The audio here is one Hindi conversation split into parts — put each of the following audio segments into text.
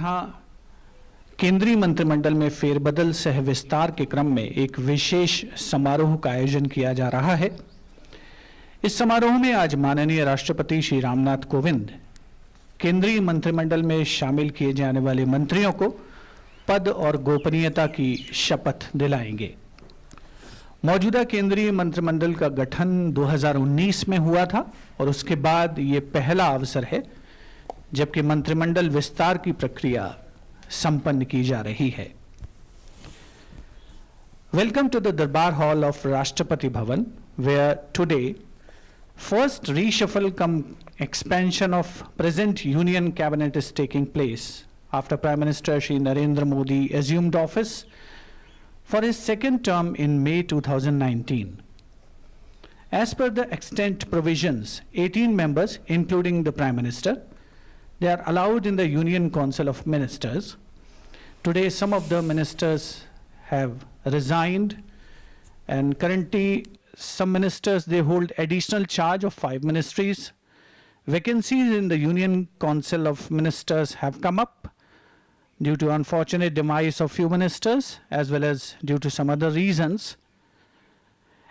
हाँ, केंद्रीय मंत्रिमंडल में फेरबदल सह विस्तार के क्रम में एक विशेष समारोह का आयोजन किया जा रहा है। इस समारोह में आज माननीय राष्ट्रपति श्री रामनाथ कोविंद केंद्रीय मंत्रिमंडल में शामिल किए जाने वाले मंत्रियों को पद और गोपनीयता की शपथ दिलाएंगे। मौजूदा केंद्रीय मंत्रिमंडल का गठन 2019 में हुआ था और उसके बाद ये पहला अवसर है जबकि मंत्रिमंडल विस्तार की प्रक्रिया संपन्न की जा रही है। Welcome to the Durbar Hall of Rashtrapati Bhavan, where today first reshuffle cum expansion of present union cabinet is taking place after Prime Minister Shri Narendra Modi assumed office for his second term in May 2019. As per the extant provisions, 18 members, including the Prime Minister, they are allowed in the Union Council of Ministers. Today, some of the ministers have resigned, and currently some ministers, they hold additional charge of 5 ministries. Vacancies in the Union Council of Ministers have come up due to unfortunate demise of few ministers as well as due to some other reasons.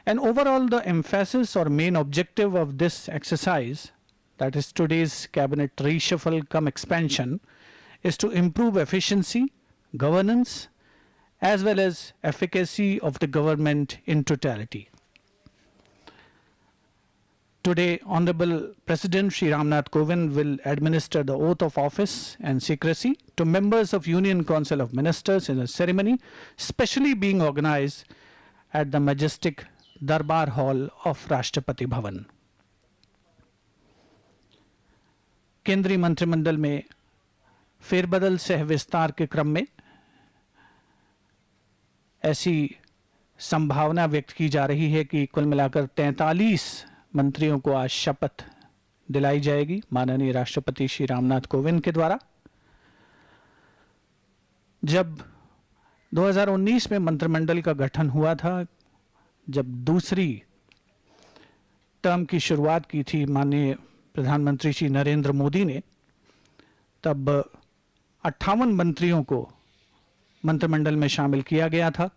And overall, the emphasis or main objective of this exercise, that is today's cabinet reshuffle cum expansion, is to improve efficiency, governance, as well as efficacy of the government in totality. Today, Honorable President Shri Ramnath Kovind will administer the oath of office and secrecy to members of Union Council of Ministers in a ceremony specially being organized at the majestic Darbar Hall of Rashtrapati Bhavan. केंद्रीय मंत्रिमंडल में फेरबदल सह विस्तार के क्रम में ऐसी संभावना व्यक्त की जा रही है कि कुल मिलाकर 43 मंत्रियों को आज शपथ दिलाई जाएगी माननीय राष्ट्रपति श्री रामनाथ कोविंद के द्वारा। जब 2019 में मंत्रिमंडल का गठन हुआ था, जब दूसरी टर्म की शुरुआत की थी माननीय प्रधानमंत्री श्री नरेंद्र मोदी ने, तब 58 मंत्रियों को मंत्रिमंडल में शामिल किया गया था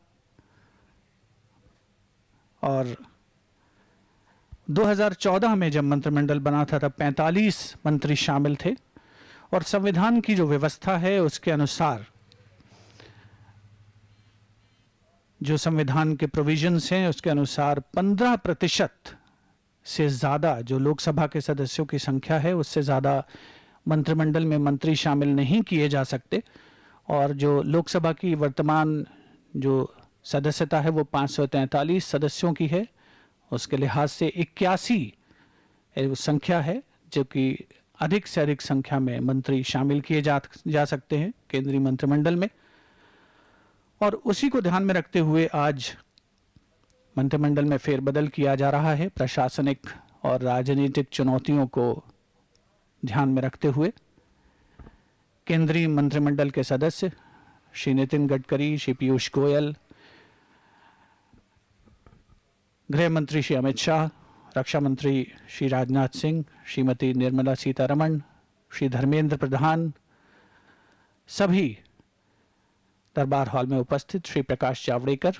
और 2014 में जब मंत्रिमंडल बना था तब 45 मंत्री शामिल थे और संविधान की जो व्यवस्था है उसके अनुसार जो संविधान के प्रोविजंस हैं उसके अनुसार 15% से ज़्यादा जो लोकसभा के सदस्यों की संख्या है उससे ज़्यादा मंत्रिमंडल में मंत्री शामिल नहीं किए जा सकते और जो लोकसभा की वर्तमान जो सदस्यता है वो 543 सदस्यों की है। उसके लिहाज से 81 संख्या है जो कि अधिक से अधिक संख्या में मंत्री शामिल किए जा सकते हैं केंद्रीय मंत्रिमंडल में। और उसी को ध्यान में रखते हुए आज मंत्रिमंडल में फेरबदल किया जा रहा है। प्रशासनिक और राजनीतिक चुनौतियों को ध्यान में रखते हुए केंद्रीय मंत्रिमंडल के सदस्य श्री नितिन गडकरी, श्री पीयूष गोयल, गृह मंत्री श्री अमित शाह, रक्षा मंत्री श्री राजनाथ सिंह, श्रीमती निर्मला सीतारमण, श्री धर्मेंद्र प्रधान, सभी दरबार हॉल में उपस्थित श्री प्रकाश जावड़ेकर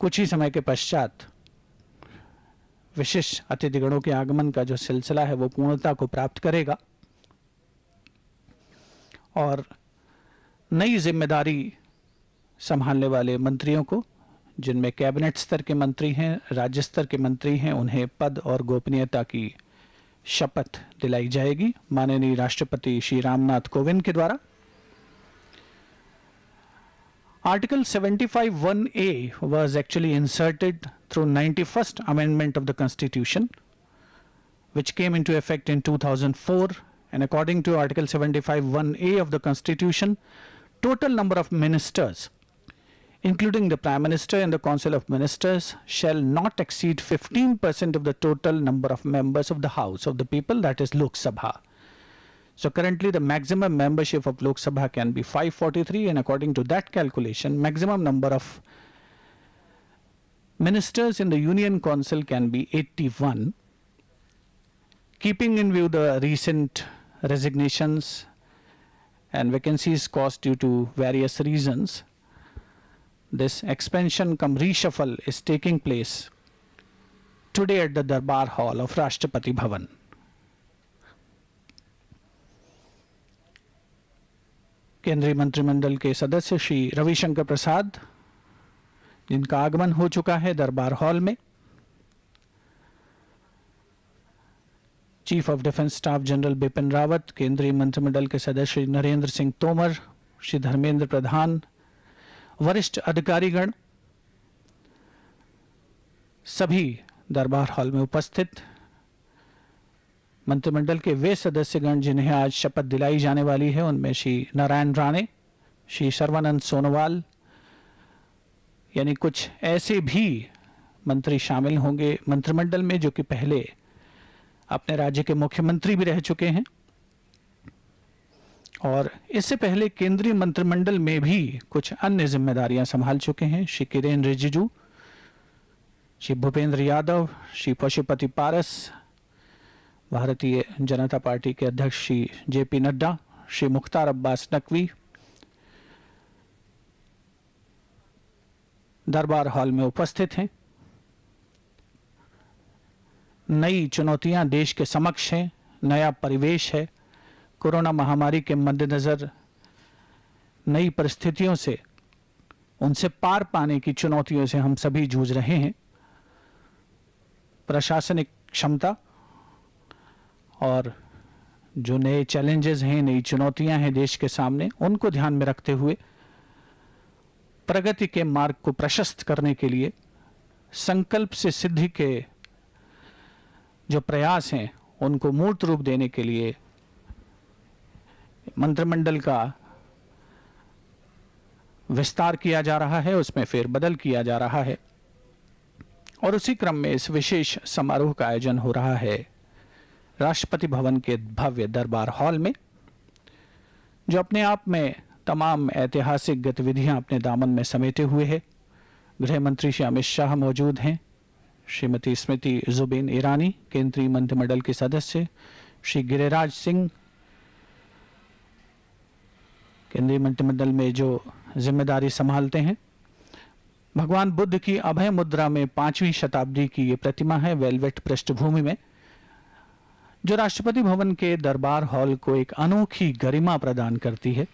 कुछ ही समय के पश्चात विशिष्ट अतिथिगणों के आगमन का जो सिलसिला है वो पूर्णता को प्राप्त करेगा और नई जिम्मेदारी संभालने वाले मंत्रियों को, जिनमें कैबिनेट स्तर के मंत्री हैं, राज्य स्तर के मंत्री हैं, उन्हें पद और गोपनीयता की शपथ दिलाई जाएगी माननीय राष्ट्रपति श्री रामनाथ कोविंद के द्वारा। Article 75(1)(a) was actually inserted through 91st Amendment of the Constitution, which came into effect in 2004. And according to Article 75(1)(a) of the Constitution, total number of ministers, including the Prime Minister and the Council of Ministers, shall not exceed 15% of the total number of members of the House of the People, that is Lok Sabha. So currently the maximum membership of Lok Sabha can be 543, and according to that calculation, maximum number of ministers in the Union Council can be 81. Keeping in view the recent resignations and vacancies caused due to various reasons, this expansion cum reshuffle is taking place today at the Darbar Hall of Rashtrapati Bhavan. केंद्रीय मंत्रिमंडल के सदस्य श्री रविशंकर प्रसाद, जिनका आगमन हो चुका है दरबार हॉल में, chief of defence staff general Bipin Rawat, केंद्रीय मंत्रिमंडल के सदस्य श्री नरेंद्र सिंह तोमर, श्री धर्मेंद्र प्रधान, वरिष्ठ अधिकारीगण सभी दरबार हॉल में उपस्थित, मंत्रिमंडल के वे सदस्यगण जिन्हें आज शपथ दिलाई जाने वाली है, उनमें श्री नारायण राणे, श्री सर्वानंद सोनोवाल, यानी कुछ ऐसे भी मंत्री शामिल होंगे मंत्रिमंडल में जो कि पहले अपने राज्य के मुख्यमंत्री भी रह चुके हैं और इससे पहले केंद्रीय मंत्रिमंडल में भी कुछ अन्य जिम्मेदारियां संभाल चुके हैं। श्री किरेन रिजिजू, श्री भूपेंद्र यादव, श्री पशुपति पारस, भारतीय जनता पार्टी के अध्यक्ष श्री जेपी नड्डा, श्री मुख्तार अब्बास नकवी दरबार हॉल में उपस्थित हैं। नई चुनौतियां देश के समक्ष हैं, नया परिवेश है, कोरोना महामारी के मद्देनजर नई परिस्थितियों से, उनसे पार पाने की चुनौतियों से हम सभी जूझ रहे हैं। प्रशासनिक क्षमता और जो नए चैलेंजेस हैं, नई चुनौतियां हैं देश के सामने, उनको ध्यान में रखते हुए प्रगति के मार्ग को प्रशस्त करने के लिए संकल्प से सिद्धि के जो प्रयास हैं उनको मूर्त रूप देने के लिए मंत्रिमंडल का विस्तार किया जा रहा है, उसमें फेरबदल किया जा रहा है और उसी क्रम में इस विशेष समारोह का आयोजन हो रहा है राष्ट्रपति भवन के भव्य दरबार हॉल में, जो अपने आप में तमाम ऐतिहासिक गतिविधियां अपने दामन में समेटे हुए है। गृह मंत्री श्री अमित शाह मौजूद हैं, श्रीमती स्मृति जुबिन ईरानी, केंद्रीय मंत्रिमंडल के सदस्य श्री गिरिराज सिंह, केंद्रीय मंत्रिमंडल में जो जिम्मेदारी संभालते हैं। भगवान बुद्ध की अभय मुद्रा में 5वीं शताब्दी की ये प्रतिमा है, वेलवेट पृष्ठभूमि में, जो राष्ट्रपति भवन के दरबार हॉल को एक अनोखी गरिमा प्रदान करती है।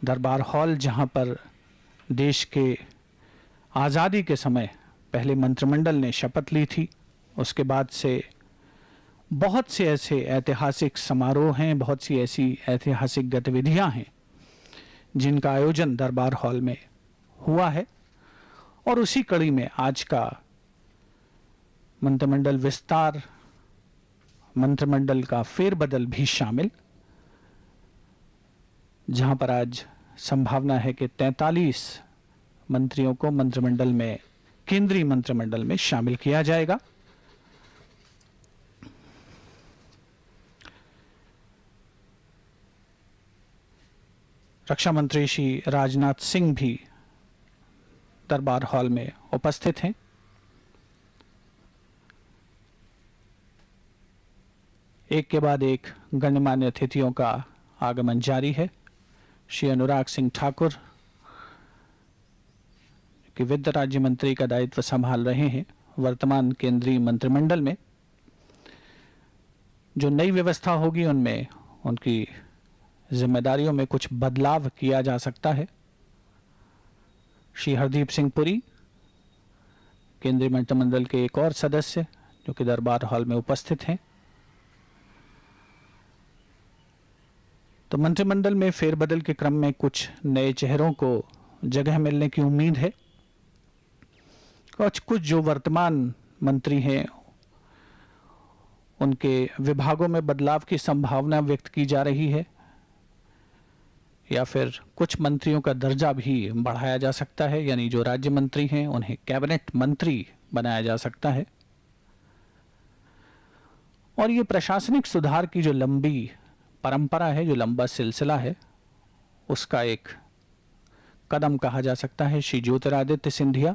दरबार हॉल जहां पर देश के आज़ादी के समय पहले मंत्रिमंडल ने शपथ ली थी, उसके बाद से बहुत से ऐसे ऐतिहासिक समारोह हैं, बहुत सी ऐसी ऐतिहासिक गतिविधियां हैं जिनका आयोजन दरबार हॉल में हुआ है और उसी कड़ी में आज का मंत्रिमंडल विस्तार, मंत्रिमंडल का फेरबदल भी शामिल, जहां पर आज संभावना है कि 43 मंत्रियों को मंत्रिमंडल में, केंद्रीय मंत्रिमंडल में शामिल किया जाएगा। रक्षा मंत्री श्री राजनाथ सिंह भी दरबार हॉल में उपस्थित हैं। एक के बाद एक गणमान्य अतिथियों का आगमन जारी है। श्री अनुराग सिंह ठाकुर कि वित्त राज्य मंत्री का दायित्व संभाल रहे हैं, वर्तमान केंद्रीय मंत्रिमंडल में जो नई व्यवस्था होगी उनमें उनकी जिम्मेदारियों में कुछ बदलाव किया जा सकता है। श्री हरदीप सिंह पुरी, केंद्रीय मंत्रिमंडल के एक और सदस्य जो कि दरबार हॉल में उपस्थित हैं। तो मंत्रिमंडल में फेरबदल के क्रम में कुछ नए चेहरों को जगह मिलने की उम्मीद है। कुछ जो वर्तमान मंत्री हैं उनके विभागों में बदलाव की संभावना व्यक्त की जा रही है, या फिर कुछ मंत्रियों का दर्जा भी बढ़ाया जा सकता है, यानी जो राज्य मंत्री हैं उन्हें कैबिनेट मंत्री बनाया जा सकता है। और ये प्रशासनिक सुधार की जो लंबी परंपरा है, जो लंबा सिलसिला है, उसका एक कदम कहा जा सकता है। श्री ज्योतिरादित्य सिंधिया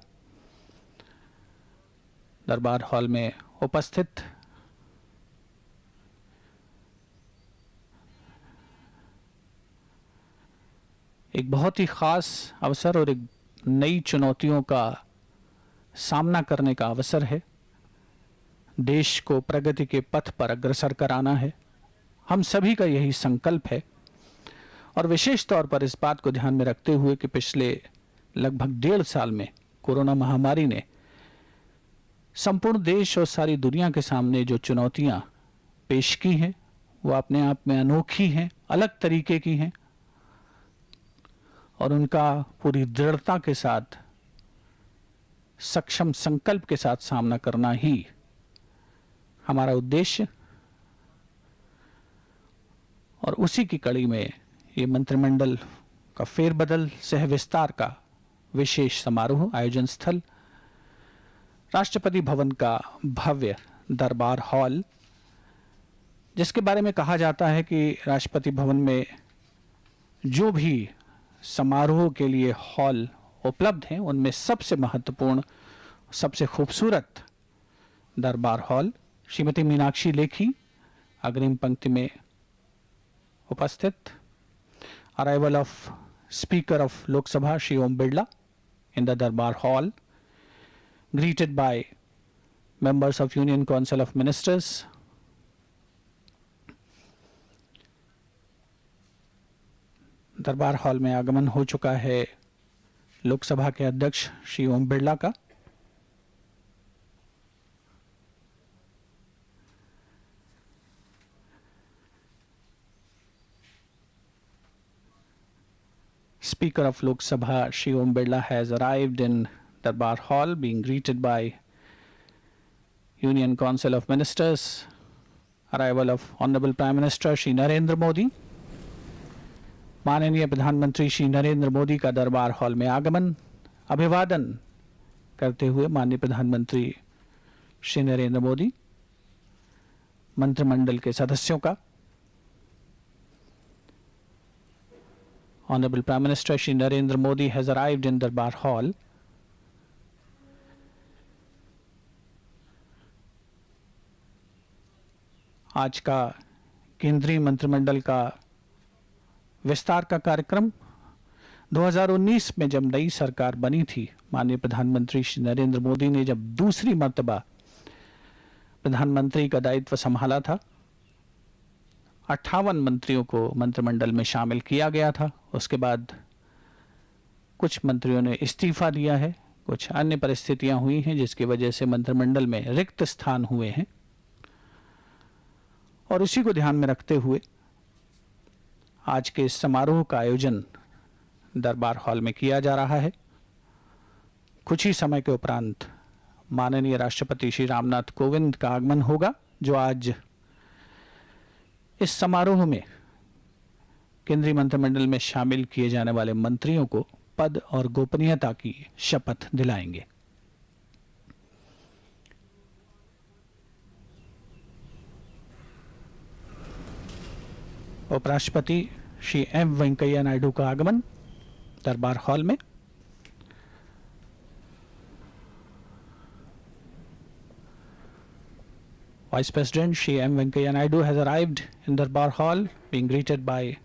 दरबार हॉल में उपस्थित, एक बहुत ही ख़ास अवसर और एक नई चुनौतियों का सामना करने का अवसर है। देश को प्रगति के पथ पर अग्रसर कराना है, हम सभी का यही संकल्प है। और विशेष तौर पर इस बात को ध्यान में रखते हुए कि पिछले लगभग 1.5 साल में कोरोना महामारी ने संपूर्ण देश और सारी दुनिया के सामने जो चुनौतियां पेश की हैं वो अपने आप में अनोखी हैं, अलग तरीके की हैं और उनका पूरी दृढ़ता के साथ, सक्षम संकल्प के साथ सामना करना ही हमारा उद्देश्य। और उसी की कड़ी में ये मंत्रिमंडल का फेरबदल सह विस्तार का विशेष समारोह आयोजन स्थल राष्ट्रपति भवन का भव्य दरबार हॉल, जिसके बारे में कहा जाता है कि राष्ट्रपति भवन में जो भी समारोह के लिए हॉल उपलब्ध हैं उनमें सबसे महत्वपूर्ण, सबसे खूबसूरत दरबार हॉल। श्रीमती मीनाक्षी लेखी अग्रिम पंक्ति में उपस्थित। Arrival of speaker of Lok Sabha Shri Om Birla in the Durbar hall, greeted by members of Union Council of Ministers, Durbar hall में आगमन हो चुका है लोकसभा के अध्यक्ष श्री ओम बिरला का। Speaker of Lok Sabha Shri Om Birla has arrived in Darbar Hall, being greeted by Union Council of Ministers. Arrival of Honorable Prime Minister Shri Narendra Modi. माननीय प्रधानमंत्री श्री नरेंद्र मोदी का दरबार हॉल में आगमन, अभिवादन करते हुए माननीय प्रधानमंत्री श्री नरेंद्र मोदी मंत्रिमंडल के सदस्यों का। Honorable Prime Minister Shri Narendra Modi has arrived in Darbar Hall. आज का केंद्रीय मंत्रिमंडल का विस्तार का कार्यक्रम 2019 में जब नई सरकार बनी थी, माननीय प्रधानमंत्री श्री नरेंद्र मोदी ने जब दूसरी मर्तबा प्रधानमंत्री का दायित्व संभाला था, 58 मंत्रियों को मंत्रिमंडल में शामिल किया गया था। उसके बाद कुछ मंत्रियों ने इस्तीफा दिया है, कुछ अन्य परिस्थितियां हुई हैं जिसकी वजह से मंत्रिमंडल में रिक्त स्थान हुए हैं। और उसी को ध्यान में रखते हुए आज के इस समारोह का आयोजन दरबार हॉल में किया जा रहा है। कुछ ही समय के उपरांत माननीय राष्ट्रपति श्री रामनाथ कोविंद का आगमन होगा, जो आज इस समारोह में केंद्रीय मंत्रिमंडल में शामिल किए जाने वाले मंत्रियों को पद और गोपनीयता की शपथ दिलाएंगे। उपराष्ट्रपति श्री एम वेंकैया नायडू का आगमन दरबार हॉल में। Vice President Shri M. Venkaiah Naidu has arrived in Darbar Hall, being greeted by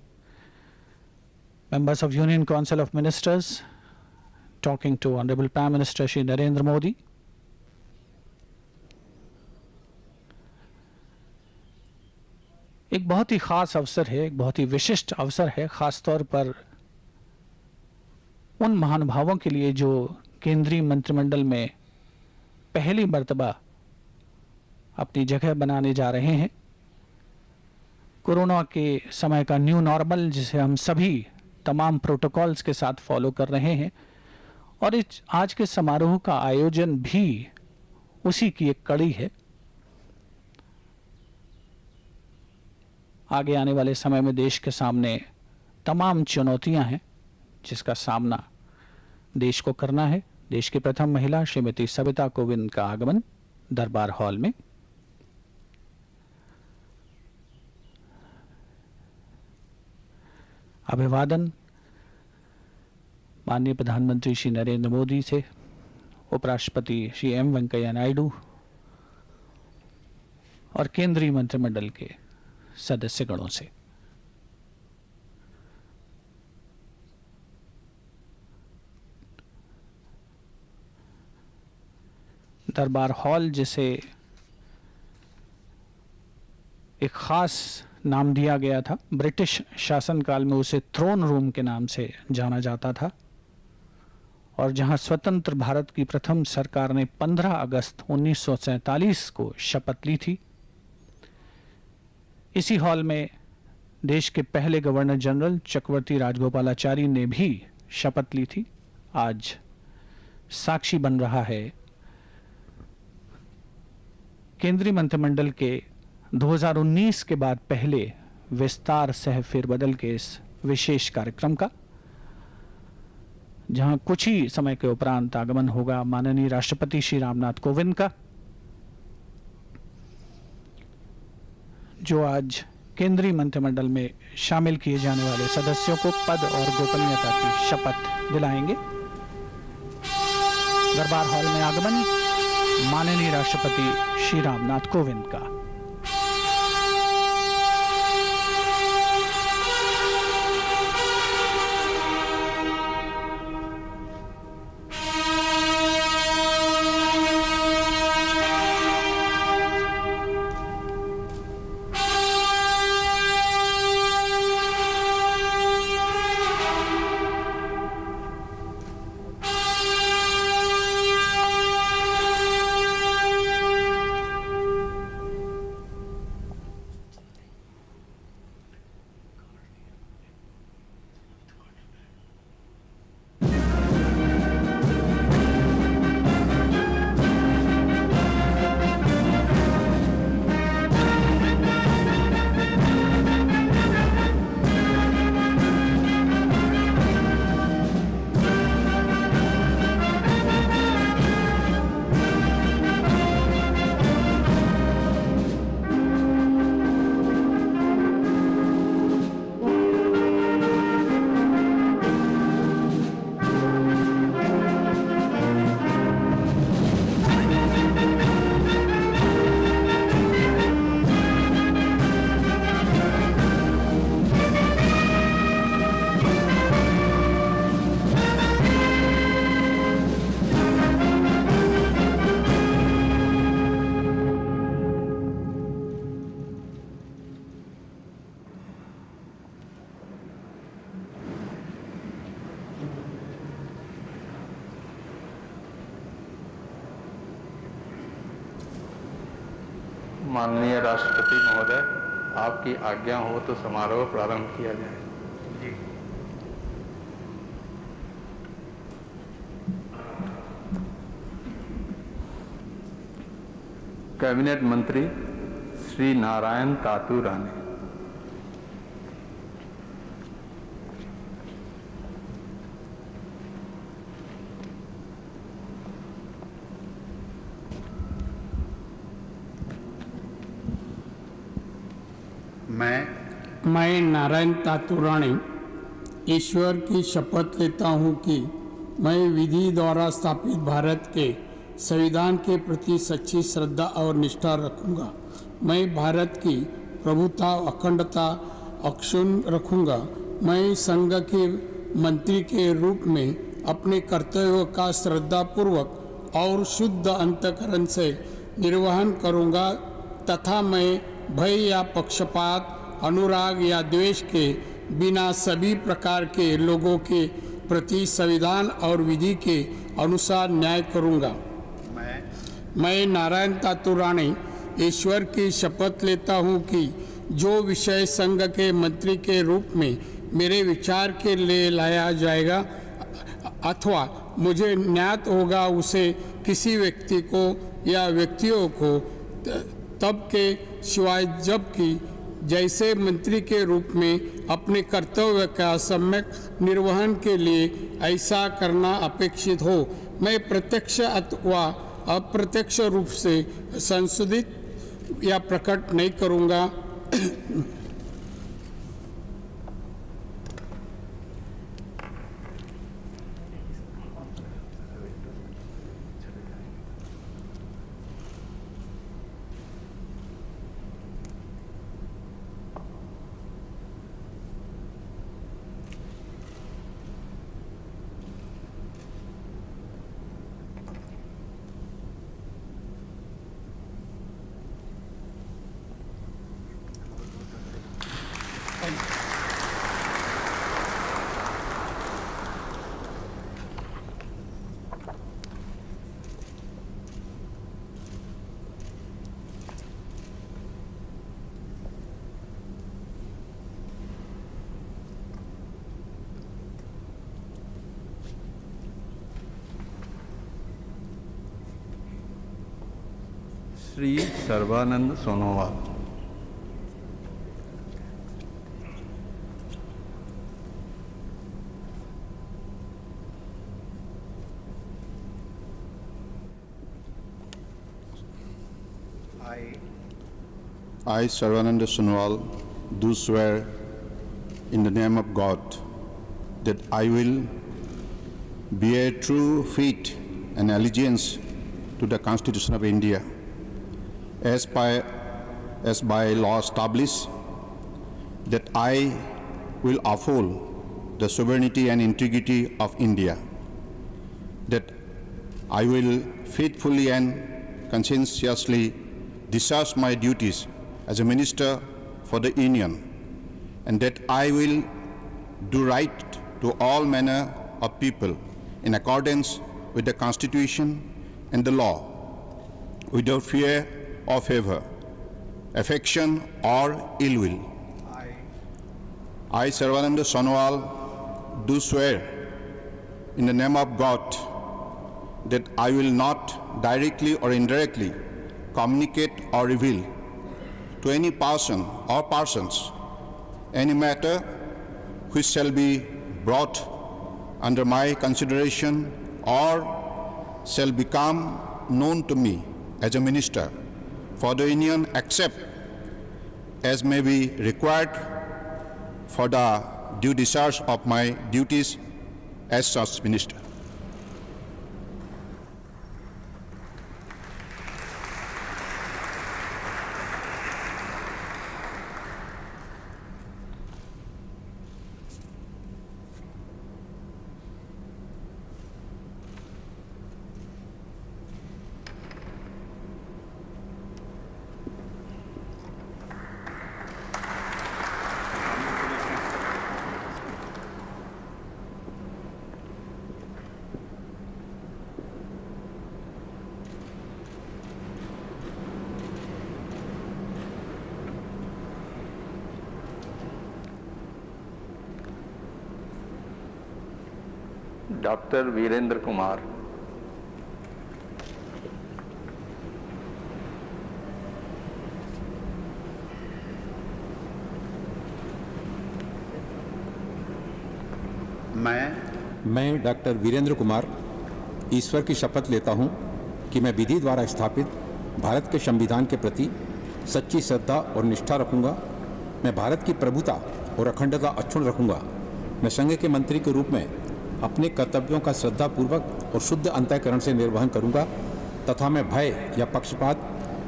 members of Union Council of Ministers, talking to Honorable Prime Minister Shri Narendra Modi. एक बहुत ही खास अवसर है, एक बहुत ही विशिष्ट अवसर है, खास तौर पर उन महानुभावों के लिए जो केंद्रीय मंत्रिमंडल में पहली मर्तबा अपनी जगह बनाने जा रहे हैं। कोरोना के समय का न्यू नॉर्मल, जिसे हम सभी तमाम प्रोटोकॉल्स के साथ फॉलो कर रहे हैं, और इस आज के समारोह का आयोजन भी उसी की एक कड़ी है। आगे आने वाले समय में देश के सामने तमाम चुनौतियां हैं जिसका सामना देश को करना है। देश की प्रथम महिला श्रीमती सविता कोविंद का आगमन दरबार हॉल में। अभिवादन माननीय प्रधानमंत्री श्री नरेंद्र मोदी से, उपराष्ट्रपति श्री एम वेंकैया नायडू और केंद्रीय मंत्रिमंडल के सदस्यगणों से। दरबार हॉल, जिसे एक ख़ास नाम दिया गया था, ब्रिटिश शासनकाल में उसे थ्रोन रूम के नाम से जाना जाता था, और जहां स्वतंत्र भारत की प्रथम सरकार ने 15 अगस्त 1947 को शपथ ली थी। इसी हॉल में देश के पहले गवर्नर जनरल चक्रवर्ती राजगोपालाचारी ने भी शपथ ली थी। आज साक्षी बन रहा है केंद्रीय मंत्रिमंडल के 2019 के बाद पहले विस्तार सह फेरबदल के इस विशेष कार्यक्रम का, जहां कुछ ही समय के उपरांत आगमन होगा माननीय राष्ट्रपति श्री रामनाथ कोविंद का, जो आज केंद्रीय मंत्रिमंडल में शामिल किए जाने वाले सदस्यों को पद और गोपनीयता की शपथ दिलाएंगे। दरबार हॉल में आगमन माननीय राष्ट्रपति श्री रामनाथ कोविंद का। माननीय राष्ट्रपति महोदय, आपकी आज्ञा हो तो समारोह प्रारंभ किया जाए। जी। कैबिनेट मंत्री श्री नारायण तातू राणे। मैं नारायण तातू राणे ईश्वर की शपथ लेता हूँ कि मैं विधि द्वारा स्थापित भारत के संविधान के प्रति सच्ची श्रद्धा और निष्ठा रखूँगा। मैं भारत की प्रभुता अखंडता अक्षुण्ण रखूँगा। मैं संघ के मंत्री के रूप में अपने कर्तव्यों का श्रद्धापूर्वक और शुद्ध अंतःकरण से निर्वहन करूँगा तथा मैं भय या पक्षपात, अनुराग या द्वेष के बिना सभी प्रकार के लोगों के प्रति संविधान और विधि के अनुसार न्याय करूँगा। मैं नारायण तातू राणे ईश्वर की शपथ लेता हूँ कि जो विषय संघ के मंत्री के रूप में मेरे विचार के लिए लाया जाएगा अथवा मुझे ज्ञात होगा, उसे किसी व्यक्ति को या व्यक्तियों को तब के सिवाय जबकि जैसे मंत्री के रूप में अपने कर्तव्य का सम्यक निर्वहन के लिए ऐसा करना अपेक्षित हो, मैं प्रत्यक्ष अथवा अप्रत्यक्ष रूप से संशोधित या प्रकट नहीं करूँगा। Shri Sarbananda Sonowal. I, Sarvananda Sonowal, do swear in the name of God that I will bear true faith and allegiance to the Constitution of India as by law established, that I will uphold the sovereignty and integrity of India, that I will faithfully and conscientiously discharge my duties as a minister for the Union, and that I will do right to all manner of people in accordance with the Constitution and the law, without fear or favor, affection or ill will. I, Sarvananda Sonowal, do swear in the name of God that I will not directly or indirectly communicate or reveal to any person or persons any matter which shall be brought under my consideration or shall become known to me as a minister for the Union, except as may be required for the due discharge of my duties as such minister. Doctor Virendra Kumar. मैं डॉक्टर वीरेंद्र कुमार ईश्वर की शपथ लेता हूं कि मैं विधि द्वारा स्थापित भारत के संविधान के प्रति सच्ची श्रद्धा और निष्ठा रखूंगा। मैं भारत की प्रभुता और अखंडता अक्षुण्ण रखूंगा। मैं संघ के मंत्री के रूप में अपने कर्तव्यों का श्रद्धापूर्वक और शुद्ध अंतःकरण से निर्वहन करूंगा तथा मैं भय या पक्षपात,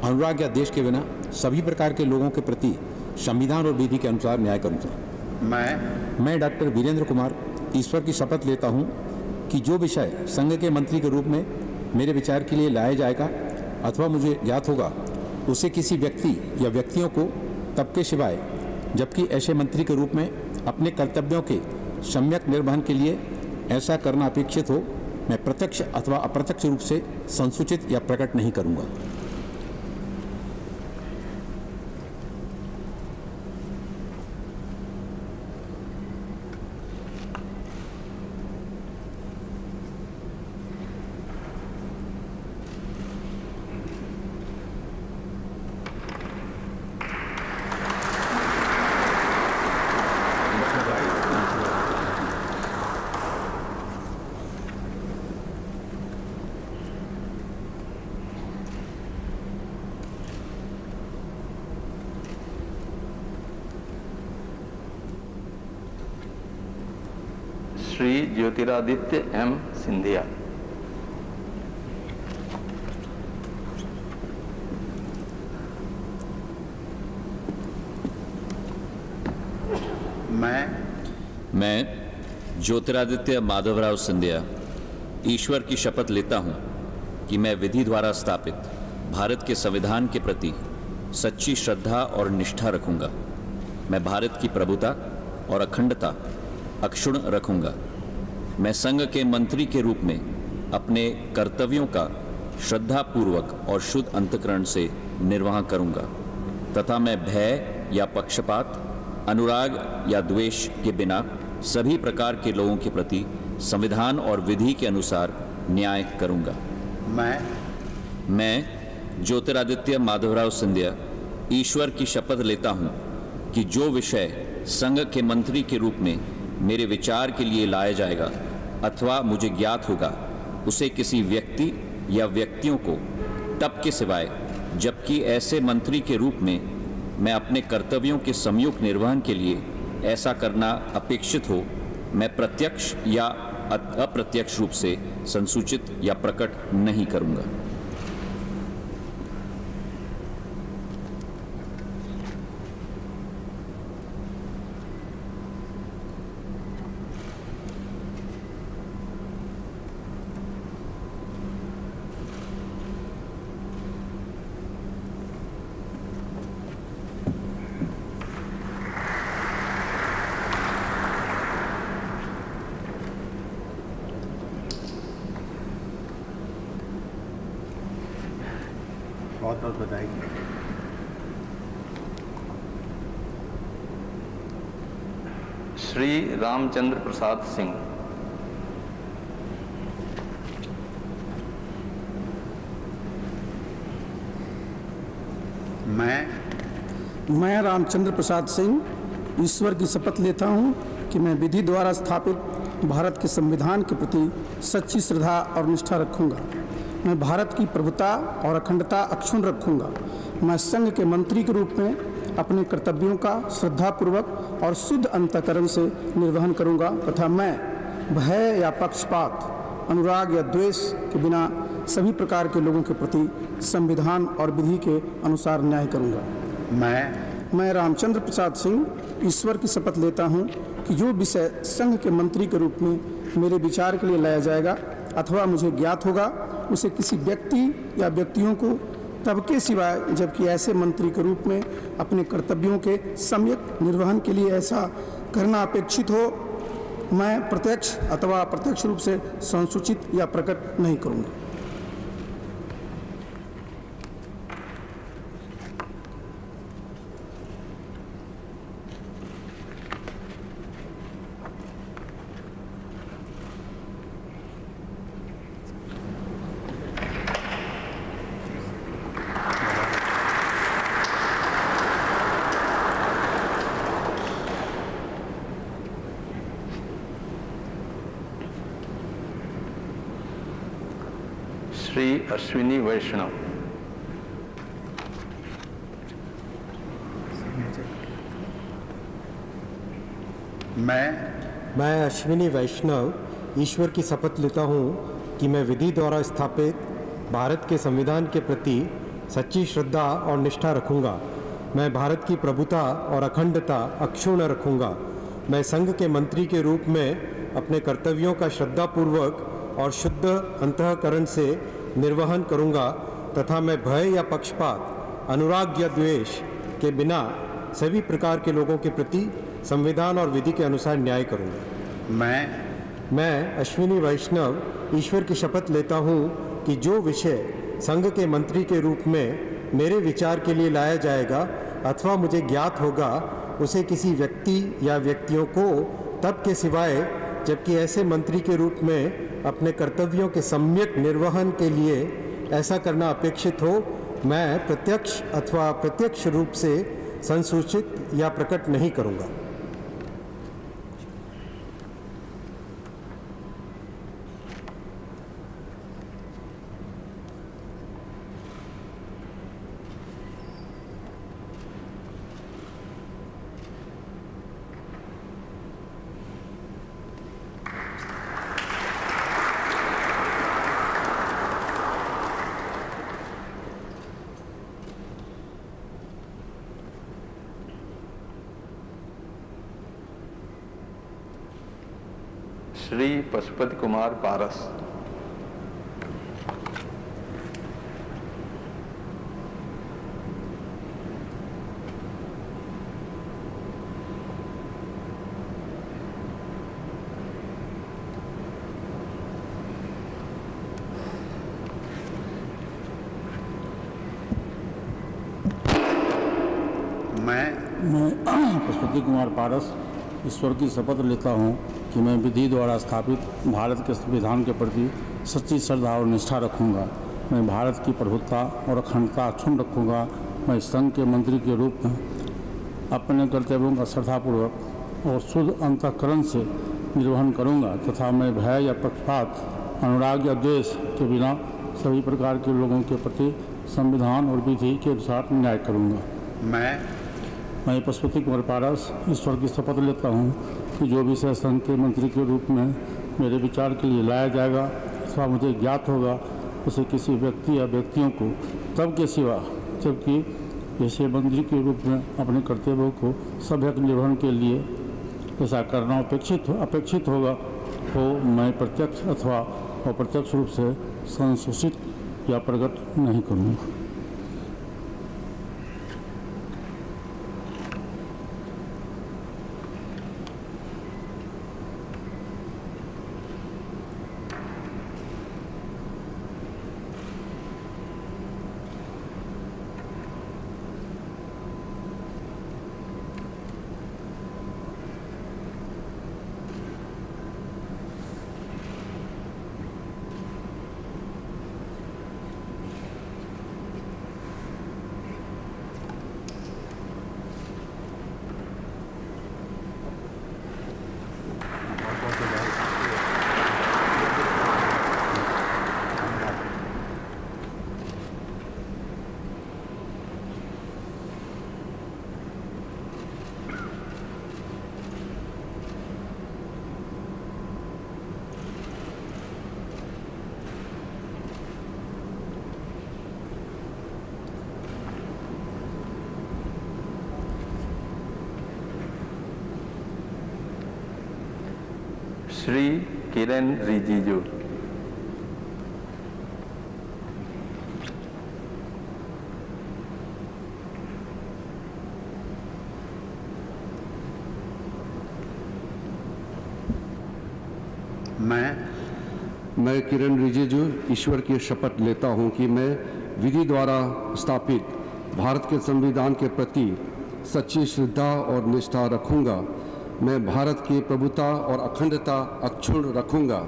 अनुराग या देश के बिना सभी प्रकार के लोगों के प्रति संविधान और विधि के अनुसार न्याय करूंगा। मैं डॉक्टर वीरेंद्र कुमार ईश्वर की शपथ लेता हूं कि जो विषय संघ के मंत्री के रूप में मेरे विचार के लिए लाया जाएगा अथवा मुझे ज्ञात होगा, उसे किसी व्यक्ति या व्यक्तियों को तब के सिवाय जबकि ऐसे मंत्री के रूप में अपने कर्तव्यों के सम्यक निर्वहन के लिए ऐसा करना अपेक्षित हो, मैं प्रत्यक्ष अथवा अप्रत्यक्ष रूप से संसूचित या प्रकट नहीं करूंगा। श्री ज्योतिरादित्य एम सिंधिया। मैं ज्योतिरादित्य माधवराव सिंधिया ईश्वर की शपथ लेता हूं कि मैं विधि द्वारा स्थापित भारत के संविधान के प्रति सच्ची श्रद्धा और निष्ठा रखूंगा। मैं भारत की प्रभुता और अखंडता अक्षुण्ण रखूंगा। मैं संघ के मंत्री के रूप में अपने कर्तव्यों का श्रद्धापूर्वक और शुद्ध अंतःकरण से निर्वाह करूंगा तथा मैं भय या पक्षपात, अनुराग या द्वेष के बिना सभी प्रकार के लोगों के प्रति संविधान और विधि के अनुसार न्याय करूंगा। मैं ज्योतिरादित्य माधवराव सिंधिया ईश्वर की शपथ लेता हूं कि जो विषय संघ के मंत्री के रूप में मेरे विचार के लिए लाया जाएगा अथवा मुझे ज्ञात होगा उसे किसी व्यक्ति या व्यक्तियों को तब के सिवाय जबकि ऐसे मंत्री के रूप में मैं अपने कर्तव्यों के सम्यक निर्वहन के लिए ऐसा करना अपेक्षित हो मैं प्रत्यक्ष या अप्रत्यक्ष रूप से संसूचित या प्रकट नहीं करूंगा। बहुत बहुत बधाई। श्री रामचंद्र प्रसाद सिंह। मैं रामचंद्र प्रसाद सिंह ईश्वर की शपथ लेता हूं कि मैं विधि द्वारा स्थापित भारत के संविधान के प्रति सच्ची श्रद्धा और निष्ठा रखूंगा। मैं भारत की प्रभुता और अखंडता अक्षुण्ण रखूंगा। मैं संघ के मंत्री के रूप में अपने कर्तव्यों का श्रद्धापूर्वक और शुद्ध अंतःकरण से निर्वहन करूंगा तथा मैं भय या पक्षपात, अनुराग या द्वेष के बिना सभी प्रकार के लोगों के प्रति संविधान और विधि के अनुसार न्याय करूंगा। मैं रामचंद्र प्रसाद सिंह ईश्वर की शपथ लेता हूं कि जो विषय संघ के मंत्री के रूप में मेरे विचार के लिए लाया जाएगा अथवा मुझे ज्ञात होगा उसे किसी व्यक्ति या व्यक्तियों को तब के सिवाय जबकि ऐसे मंत्री के रूप में अपने कर्तव्यों के सम्यक निर्वहन के लिए ऐसा करना अपेक्षित हो मैं प्रत्यक्ष अथवा अप्रत्यक्ष रूप से संसूचित या प्रकट नहीं करूंगा। श्री अश्विनी वैष्णव। मैं अश्विनी वैष्णव ईश्वर की शपथ लेता हूँ कि मैं विधि द्वारा स्थापित भारत के संविधान के प्रति सच्ची श्रद्धा और निष्ठा रखूँगा। मैं भारत की प्रभुता और अखंडता अक्षुण्ण रखूँगा। मैं संघ के मंत्री के रूप में अपने कर्तव्यों का श्रद्धापूर्वक और शुद्ध अंतःकरण से निर्वहन करूँगा तथा मैं भय या पक्षपात, अनुराग या द्वेष के बिना सभी प्रकार के लोगों के प्रति संविधान और विधि के अनुसार न्याय करूँगा। मैं अश्विनी वैष्णव ईश्वर की शपथ लेता हूँ कि जो विषय संघ के मंत्री के रूप में मेरे विचार के लिए लाया जाएगा अथवा मुझे ज्ञात होगा उसे किसी व्यक्ति या व्यक्तियों को तब के सिवाय जबकि ऐसे मंत्री के रूप में अपने कर्तव्यों के सम्यक निर्वहन के लिए ऐसा करना अपेक्षित हो मैं प्रत्यक्ष अथवा अप्रत्यक्ष रूप से संसूचित या प्रकट नहीं करूँगा। श्री पशुपति कुमार पारस। मैं पशुपति कुमार पारस ईश्वर की शपथ लेता हूँ कि मैं विधि द्वारा स्थापित भारत के संविधान के प्रति सच्ची श्रद्धा और निष्ठा रखूँगा। मैं भारत की प्रभुत्ता और अखंडता अक्षुण्ण रखूँगा। मैं संघ के मंत्री के रूप में अपने कर्तव्यों का श्रद्धापूर्वक और शुद्ध अंतःकरण से निर्वहन करूँगा तथा मैं भय या पक्षपात, अनुराग या द्वेष के बिना सभी प्रकार के लोगों के प्रति संविधान और विधि के अनुसार न्याय करूँगा। मैं पशुपति कुमार पारस ईश्वर की शपथ लेता हूँ कि जो विषय संघ के मंत्री के रूप में मेरे विचार के लिए लाया जाएगा अथवा मुझे ज्ञात होगा उसे किसी व्यक्ति या व्यक्तियों को तब के सिवा जबकि ऐसे मंत्री के रूप में अपने कर्तव्यों को सभ्य निर्वहन के लिए ऐसा करना अपेक्षित होगा हो मैं प्रत्यक्ष अथवा अप्रत्यक्ष रूप से संसूचित या प्रकट नहीं करूँगा। श्री किरण रिजिजू। मैं किरण रिजिजू ईश्वर की शपथ लेता हूं कि मैं विधि द्वारा स्थापित भारत के संविधान के प्रति सच्ची श्रद्धा और निष्ठा रखूंगा। मैं भारत की प्रभुता और अखंडता अक्षुण्ण रखूंगा।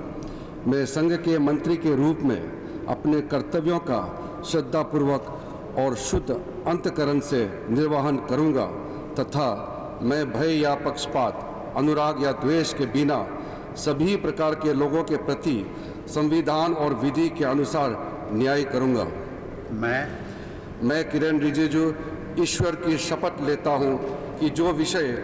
मैं संघ के मंत्री के रूप में अपने कर्तव्यों का श्रद्धापूर्वक और शुद्ध अंतःकरण से निर्वहन करूंगा तथा मैं भय या पक्षपात, अनुराग या द्वेष के बिना सभी प्रकार के लोगों के प्रति संविधान और विधि के अनुसार न्याय करूंगा। मैं किरण रिजिजू ईश्वर की शपथ लेता हूं कि जो विषय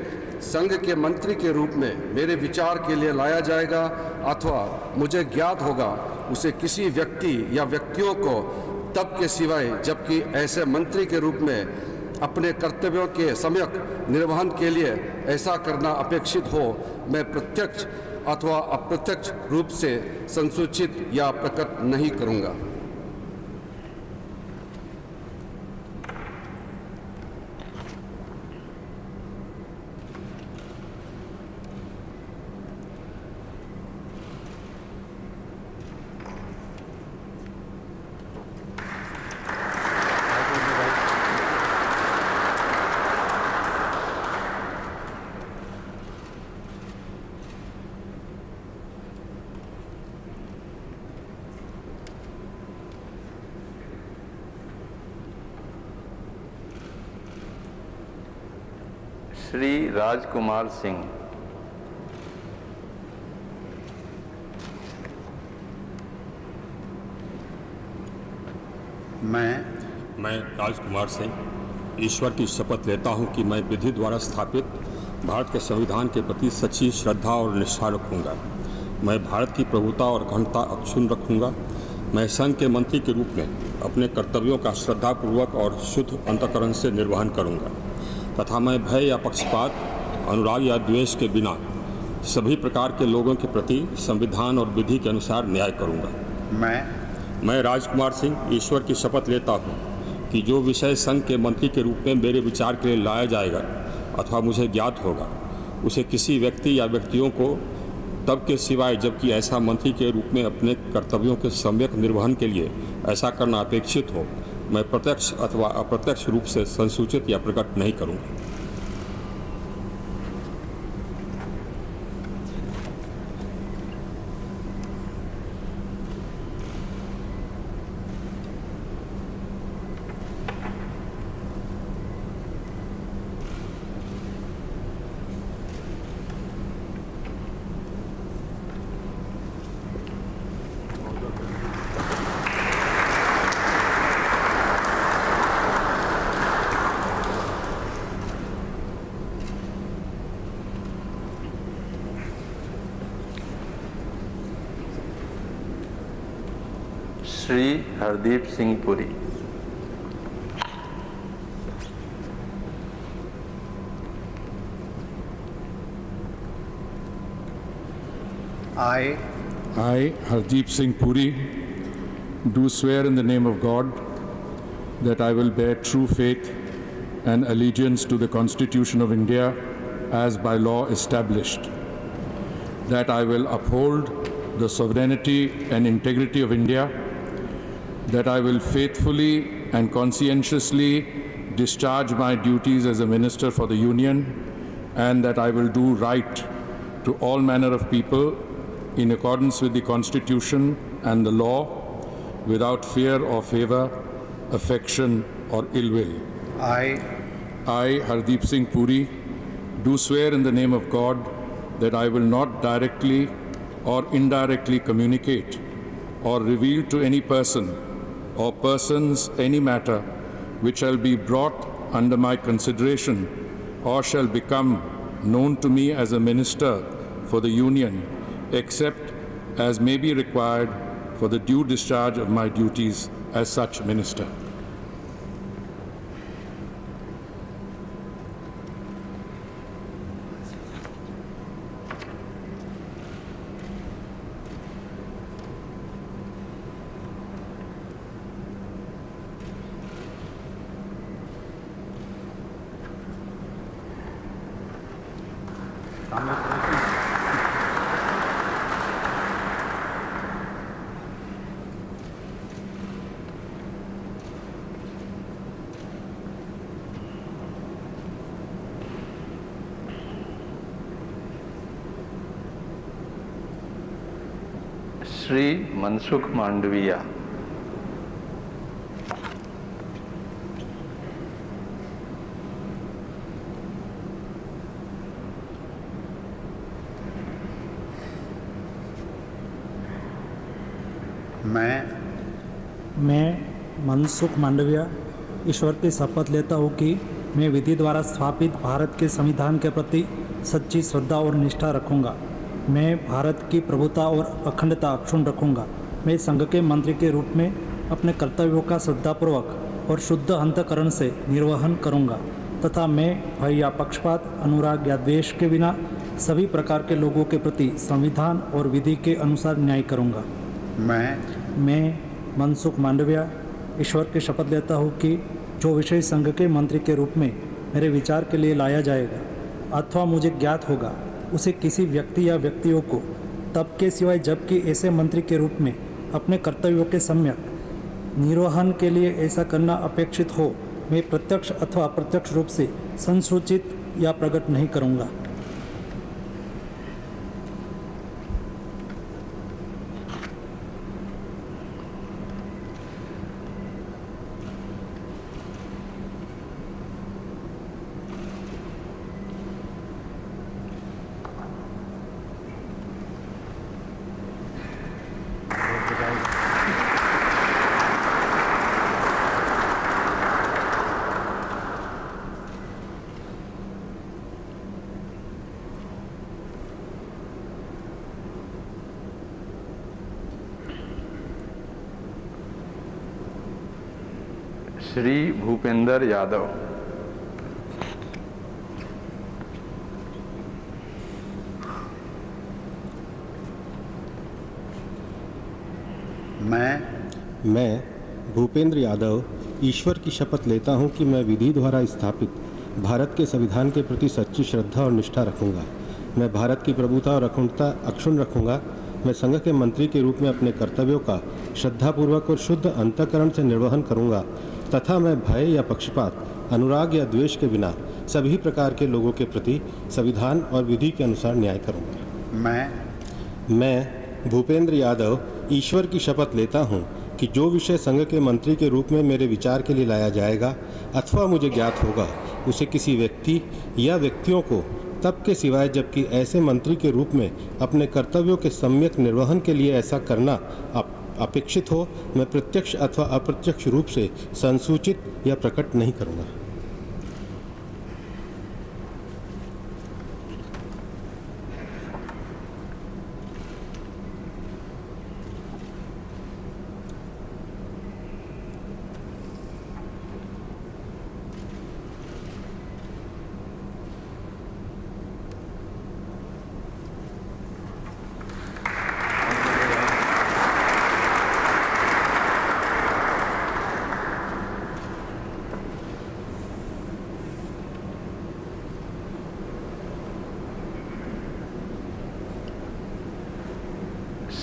संघ के मंत्री के रूप में मेरे विचार के लिए लाया जाएगा अथवा मुझे ज्ञात होगा उसे किसी व्यक्ति या व्यक्तियों को तब के सिवाय जबकि ऐसे मंत्री के रूप में अपने कर्तव्यों के सम्यक निर्वहन के लिए ऐसा करना अपेक्षित हो मैं प्रत्यक्ष अथवा अप्रत्यक्ष रूप से संसूचित या प्रकट नहीं करूंगा। श्री राजकुमार सिंह। मैं राजकुमार सिंह ईश्वर की शपथ लेता हूं कि मैं विधि द्वारा स्थापित भारत के संविधान के प्रति सच्ची श्रद्धा और निष्ठा रखूंगा। मैं भारत की प्रभुता और अखंडता अक्षुण्ण रखूंगा। मैं संघ के मंत्री के रूप में अपने कर्तव्यों का श्रद्धापूर्वक और शुद्ध अंतःकरण से निर्वहन करूंगा तथा मैं भय या पक्षपात, अनुराग या द्वेष के बिना सभी प्रकार के लोगों के प्रति संविधान और विधि के अनुसार न्याय करूंगा। मैं राजकुमार सिंह ईश्वर की शपथ लेता हूं कि जो विषय संघ के मंत्री के रूप में मेरे विचार के लिए लाया जाएगा अथवा मुझे ज्ञात होगा उसे किसी व्यक्ति या व्यक्तियों को तब के सिवाय जबकि ऐसा मंत्री के रूप में अपने कर्तव्यों के सम्यक निर्वहन के लिए ऐसा करना अपेक्षित हो मैं प्रत्यक्ष अथवा अप्रत्यक्ष रूप से संसूचित या प्रकट नहीं करूंगा। Shri Hardeep Singh Puri. I, I, Hardeep Singh Puri, do swear in the name of God that I will bear true faith and allegiance to the Constitution of India as by law established, that I will uphold the sovereignty and integrity of India, that I will faithfully and conscientiously discharge my duties as a Minister for the Union, and that I will do right to all manner of people in accordance with the Constitution and the law, without fear or favor, affection or ill will. I, Hardeep Singh Puri, do swear in the name of God that I will not directly or indirectly communicate or reveal to any person or persons any matter which shall be brought under my consideration or shall become known to me as a Minister for the Union, except as may be required for the due discharge of my duties as such Minister. Shri Mansukh Mandaviya. मैं मनसुख मांडविया ईश्वर की शपथ लेता हूँ कि मैं विधि द्वारा स्थापित भारत के संविधान के प्रति सच्ची श्रद्धा और निष्ठा रखूँगा। मैं भारत की प्रभुता और अखंडता अक्षुण्ण रखूँगा। मैं संघ के मंत्री के रूप में अपने कर्तव्यों का श्रद्धापूर्वक और शुद्ध अंतःकरण से निर्वहन करूँगा तथा मैं भय या पक्षपात, अनुराग या द्वेष के बिना सभी प्रकार के लोगों के प्रति संविधान और विधि के अनुसार न्याय करूँगा। मैं मनसुख मांडविया ईश्वर की शपथ लेता हूँ कि जो विषय संघ के मंत्री के रूप में मेरे विचार के लिए लाया जाएगा अथवा मुझे ज्ञात होगा, उसे किसी व्यक्ति या व्यक्तियों को तब के सिवाय जबकि ऐसे मंत्री के रूप में अपने कर्तव्यों के सम्यक निर्वहन के लिए ऐसा करना अपेक्षित हो, मैं प्रत्यक्ष अथवा अप्रत्यक्ष रूप से संसूचित या प्रकट नहीं करूँगा। श्री भूपेंद्र यादव। मैं भूपेंद्र यादव ईश्वर की शपथ लेता हूं कि मैं विधि द्वारा स्थापित भारत के संविधान के प्रति सच्ची श्रद्धा और निष्ठा रखूंगा। मैं भारत की प्रभुता और अखंडता अक्षुण्ण रखूंगा। मैं संघ के मंत्री के रूप में अपने कर्तव्यों का श्रद्धापूर्वक और शुद्ध अंतःकरण से निर्वहन करूंगा तथा मैं भय या पक्षपात, अनुराग या द्वेष के बिना सभी प्रकार के लोगों के प्रति संविधान और विधि के अनुसार न्याय करूंगा। मैं भूपेंद्र यादव ईश्वर की शपथ लेता हूं कि जो विषय संघ के मंत्री के रूप में मेरे विचार के लिए लाया जाएगा अथवा मुझे ज्ञात होगा, उसे किसी व्यक्ति या व्यक्तियों को तब के सिवाय जबकि ऐसे मंत्री के रूप में अपने कर्तव्यों के सम्यक निर्वहन के लिए ऐसा करना अपेक्षित हो, मैं प्रत्यक्ष अथवा अप्रत्यक्ष रूप से संसूचित या प्रकट नहीं करूँगा।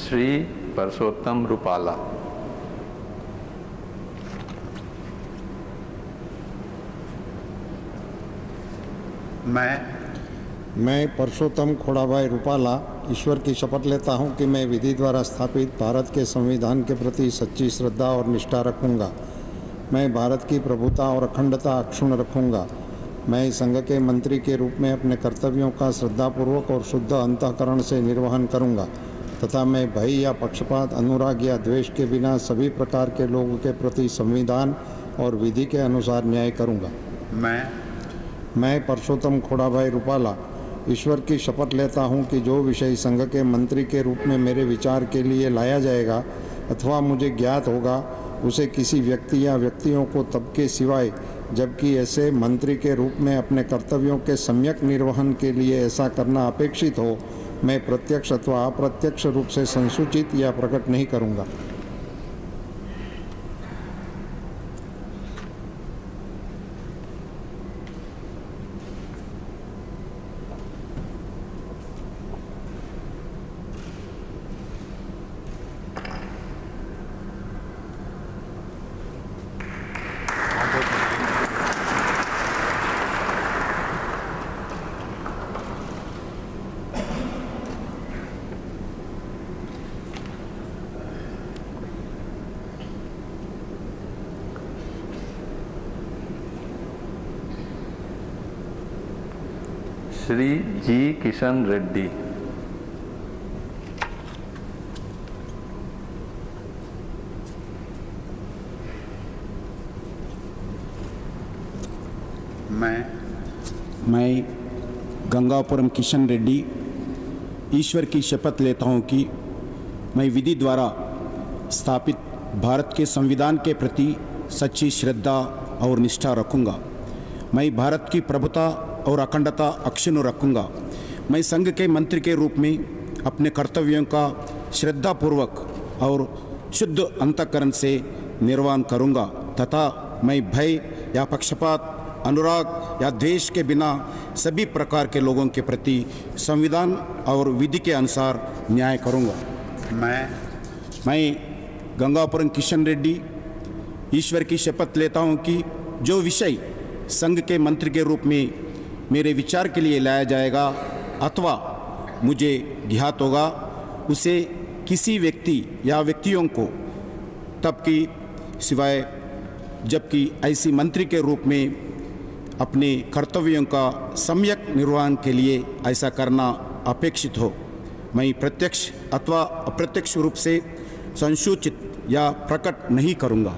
श्री परसोत्तम रूपाला। मैं परसोत्तम खोड़ाभाई रूपाला ईश्वर की शपथ लेता हूं कि मैं विधि द्वारा स्थापित भारत के संविधान के प्रति सच्ची श्रद्धा और निष्ठा रखूंगा। मैं भारत की प्रभुता और अखंडता अक्षुण्ण रखूंगा। मैं संघ के मंत्री के रूप में अपने कर्तव्यों का श्रद्धापूर्वक और शुद्ध अंतःकरण से निर्वहन करूंगा तथा मैं भय या पक्षपात, अनुराग या द्वेष के बिना सभी प्रकार के लोगों के प्रति संविधान और विधि के अनुसार न्याय करूंगा। मैं परसोत्तम खोड़ाभाई रूपाला ईश्वर की शपथ लेता हूं कि जो विषय संघ के मंत्री के रूप में मेरे विचार के लिए लाया जाएगा अथवा मुझे ज्ञात होगा उसे किसी व्यक्ति या व्यक्तियों को तब के सिवाय जबकि ऐसे मंत्री के रूप में अपने कर्तव्यों के सम्यक निर्वहन के लिए ऐसा करना अपेक्षित हो मैं प्रत्यक्ष अथवा अप्रत्यक्ष रूप से संसूचित या प्रकट नहीं करूंगा। श्री जी किशन रेड्डी। मैं गंगापुरम किशन रेड्डी ईश्वर की शपथ लेता हूं कि मैं विधि द्वारा स्थापित भारत के संविधान के प्रति सच्ची श्रद्धा और निष्ठा रखूंगा। मैं भारत की प्रभुता और अखंडता अक्षुण्ण रखूंगा। मैं संघ के मंत्री के रूप में अपने कर्तव्यों का श्रद्धापूर्वक और शुद्ध अंतःकरण से निर्वहन करूंगा तथा मैं भय या पक्षपात, अनुराग या द्वेष के बिना सभी प्रकार के लोगों के प्रति संविधान और विधि के अनुसार न्याय करूंगा। मैं गंगापुरम किशन रेड्डी ईश्वर की शपथ लेता हूं कि जो विषय संघ के मंत्री के रूप में मेरे विचार के लिए लाया जाएगा अथवा मुझे ज्ञात होगा उसे किसी व्यक्ति या व्यक्तियों को तब की सिवाय जबकि ऐसी मंत्री के रूप में अपने कर्तव्यों का सम्यक निर्वहन के लिए ऐसा करना अपेक्षित हो मैं प्रत्यक्ष अथवा अप्रत्यक्ष रूप से संसूचित या प्रकट नहीं करूंगा।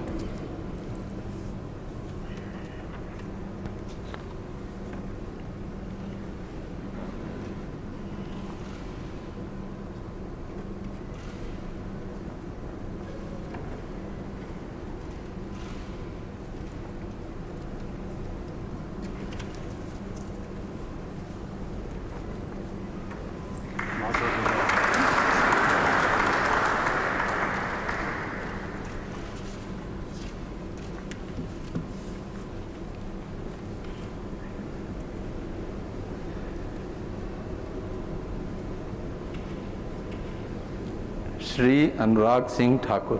श्री अनुराग सिंह ठाकुर।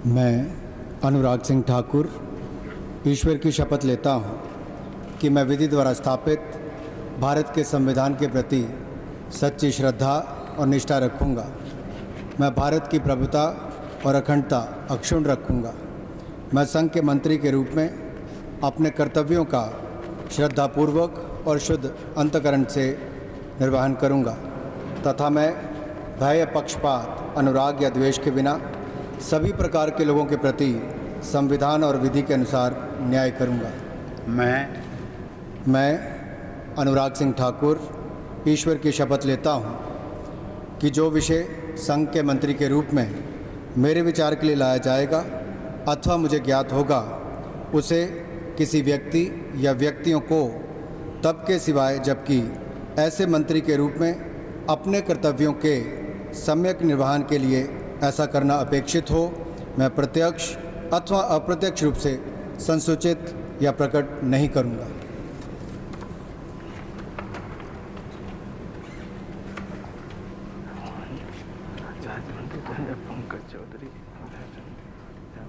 मैं अनुराग सिंह ठाकुर ईश्वर की शपथ लेता हूँ कि मैं विधि द्वारा स्थापित भारत के संविधान के प्रति सच्ची श्रद्धा और निष्ठा रखूँगा। मैं भारत की प्रभुता और अखंडता अक्षुण्ण रखूँगा। मैं संघ के मंत्री के रूप में अपने कर्तव्यों का श्रद्धापूर्वक और शुद्ध अंतःकरण से निर्वहन करूँगा तथा मैं भय, पक्षपात, अनुराग या द्वेष के बिना सभी प्रकार के लोगों के प्रति संविधान और विधि के अनुसार न्याय करूँगा। मैं अनुराग सिंह ठाकुर ईश्वर की शपथ लेता हूँ कि जो विषय संघ के मंत्री के रूप में मेरे विचार के लिए लाया जाएगा अथवा मुझे ज्ञात होगा उसे किसी व्यक्ति या व्यक्तियों को तब के सिवाय जबकि ऐसे मंत्री के रूप में अपने कर्तव्यों के सम्यक निर्वहन के लिए ऐसा करना अपेक्षित हो, मैं प्रत्यक्ष अथवा अप्रत्यक्ष रूप से संसूचित या प्रकट नहीं करूँगा। पंकज चौधरी,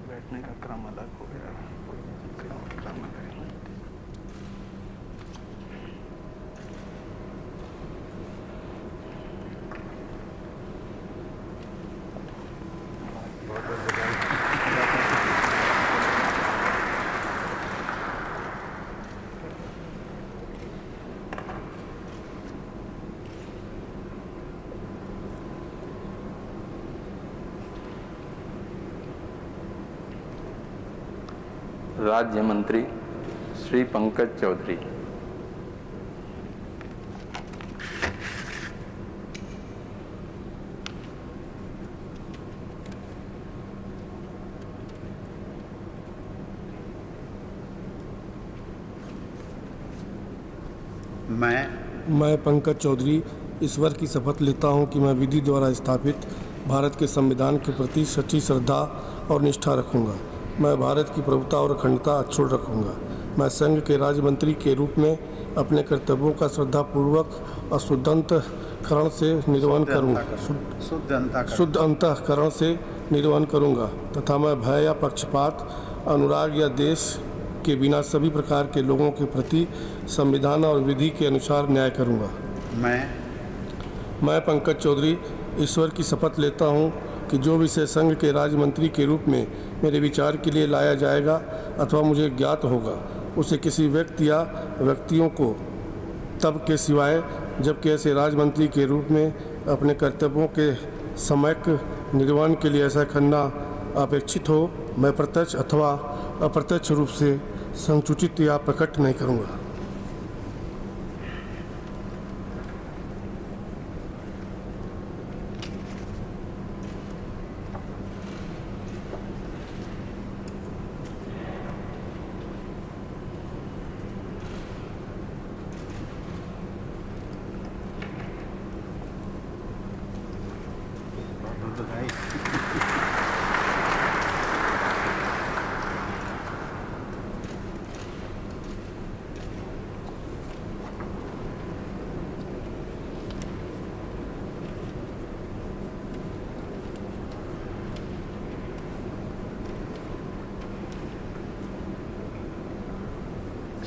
बैठने का क्रम अलग हो गया, क्रम अलग है। राज्य मंत्री श्री पंकज चौधरी। मैं पंकज चौधरी ईश्वर की शपथ लेता हूं कि मैं विधि द्वारा स्थापित भारत के संविधान के प्रति सच्ची श्रद्धा और निष्ठा रखूंगा। मैं भारत की प्रभुता और अखंडता अक्षुण्ण रखूंगा। मैं संघ के राज्य मंत्री के रूप में अपने कर्तव्यों का श्रद्धापूर्वक और शुद्ध अंतःकरण से निर्वहन करूंगा। शुद्ध अंतःकरण से निर्वहन करूंगा तथा मैं भय या पक्षपात, अनुराग या देश के बिना सभी प्रकार के लोगों के प्रति संविधान और विधि के अनुसार न्याय करूंगा। मैं पंकज चौधरी ईश्वर की शपथ लेता हूं कि जो विषय संघ के राज्य मंत्री के रूप में मेरे विचार के लिए लाया जाएगा अथवा मुझे ज्ञात होगा, उसे किसी व्यक्ति या व्यक्तियों को तब के सिवाय जबकि ऐसे राज्य मंत्री के रूप में अपने कर्तव्यों के सम्यक निर्वहन के लिए ऐसा करना अपेक्षित हो, मैं प्रत्यक्ष अथवा अप्रत्यक्ष रूप से संसूचित या प्रकट नहीं करूँगा।